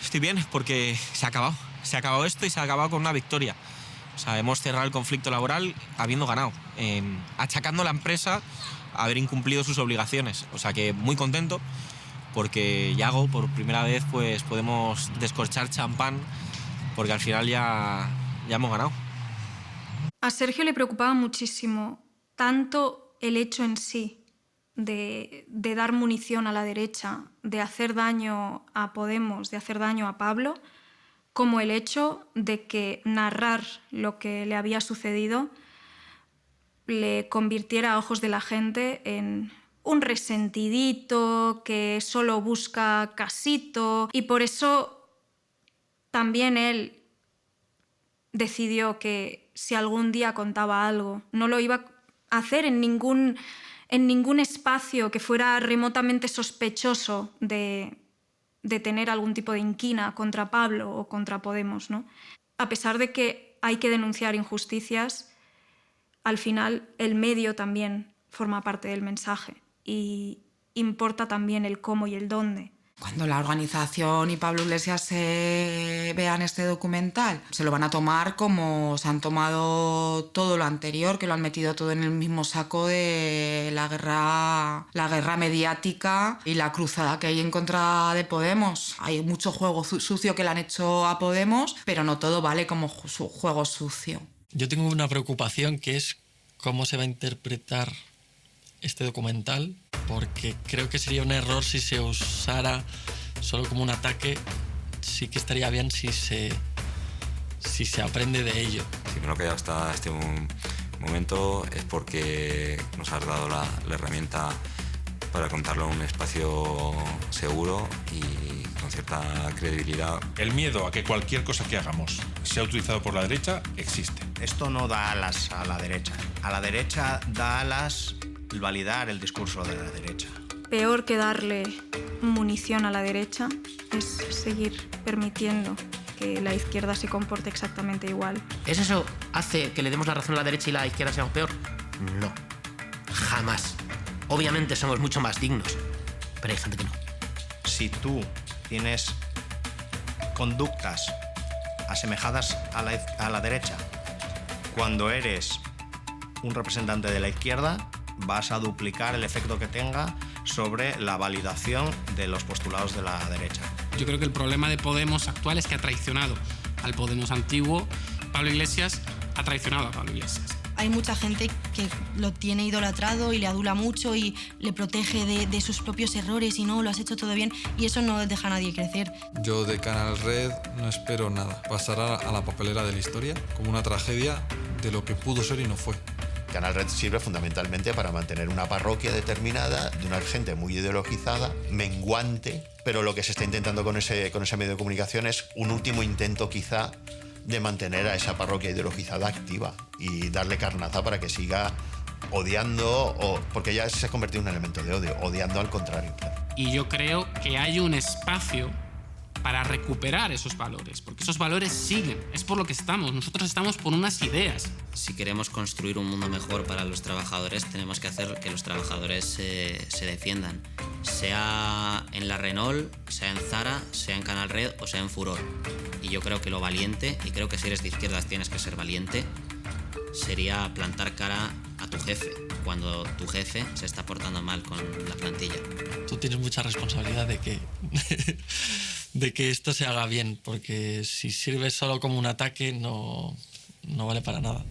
porque se ha acabado esto y se ha acabado con una victoria. O sea, hemos cerrado el conflicto laboral habiendo ganado, achacando a la empresa a haber incumplido sus obligaciones. O sea que muy contento, porque Yago, por primera vez, pues podemos descorchar champán, porque al final ya hemos ganado. A Sergio le preocupaba muchísimo tanto el hecho en sí de dar munición a la derecha, de hacer daño a Podemos, de hacer daño a Pablo, como el hecho de que narrar lo que le había sucedido le convirtiera a ojos de la gente en un resentidito que solo busca casito, y por eso también él decidió que si algún día contaba algo, no lo iba a hacer en ningún espacio que fuera remotamente sospechoso de de tener algún tipo de inquina contra Pablo o contra Podemos, ¿no? A pesar de que hay que denunciar injusticias, al final el medio también forma parte del mensaje y importa también el cómo y el dónde. Cuando la organización y Pablo Iglesias vean este documental, se lo van a tomar como se han tomado todo lo anterior, que lo han metido todo en el mismo saco de la guerra mediática y la cruzada que hay en contra de Podemos. Hay mucho juego sucio que le han hecho a Podemos, pero no todo vale como juego sucio. Yo tengo una preocupación, que es cómo se va a interpretar este documental, porque creo que sería un error si se usara solo como un ataque. Sí que estaría bien si se aprende de ello. Si creo que hasta este momento es porque nos has dado la herramienta para contarlo en un espacio seguro y con cierta credibilidad. El miedo a que cualquier cosa que hagamos sea utilizado por la derecha existe. Esto no da alas a la derecha. A la derecha da alas el validar el discurso de la derecha. Peor que darle munición a la derecha es seguir permitiendo que la izquierda se comporte exactamente igual. ¿Es eso hace que le demos la razón a la derecha y la izquierda seamos peor? No, jamás. Obviamente somos mucho más dignos, pero hay gente que no. Si tú tienes conductas asemejadas a la derecha, cuando eres un representante de la izquierda, vas a duplicar el efecto que tenga sobre la validación de los postulados de la derecha. Yo creo que el problema de Podemos actual es que ha traicionado al Podemos antiguo. Pablo Iglesias ha traicionado a Pablo Iglesias. Hay mucha gente que lo tiene idolatrado y le adula mucho y le protege de sus propios errores y no, lo has hecho todo bien, y eso no deja a nadie crecer. Yo de Canal Red no espero nada. Pasará a la papelera de la historia como una tragedia de lo que pudo ser y no fue. Canal Red sirve fundamentalmente para mantener una parroquia determinada de una gente muy ideologizada, menguante, pero lo que se está intentando con ese medio de comunicación es un último intento quizá de mantener a esa parroquia ideologizada activa y darle carnaza para que siga odiando, porque ya se ha convertido en un elemento de odio, odiando al contrario. Claro. Y yo creo que hay un espacio para recuperar esos valores, porque esos valores siguen, es por lo que estamos, nosotros estamos por unas ideas. Si queremos construir un mundo mejor para los trabajadores, tenemos que hacer que los trabajadores se defiendan, sea en la Renault, sea en Zara, sea en Canal Red o sea en Furor. Y yo creo que lo valiente, y creo que si eres de izquierdas tienes que ser valiente, sería plantar cara a tu jefe cuando tu jefe se está portando mal con la plantilla. Tú tienes mucha responsabilidad de que esto se haga bien, porque si sirve solo como un ataque no vale para nada.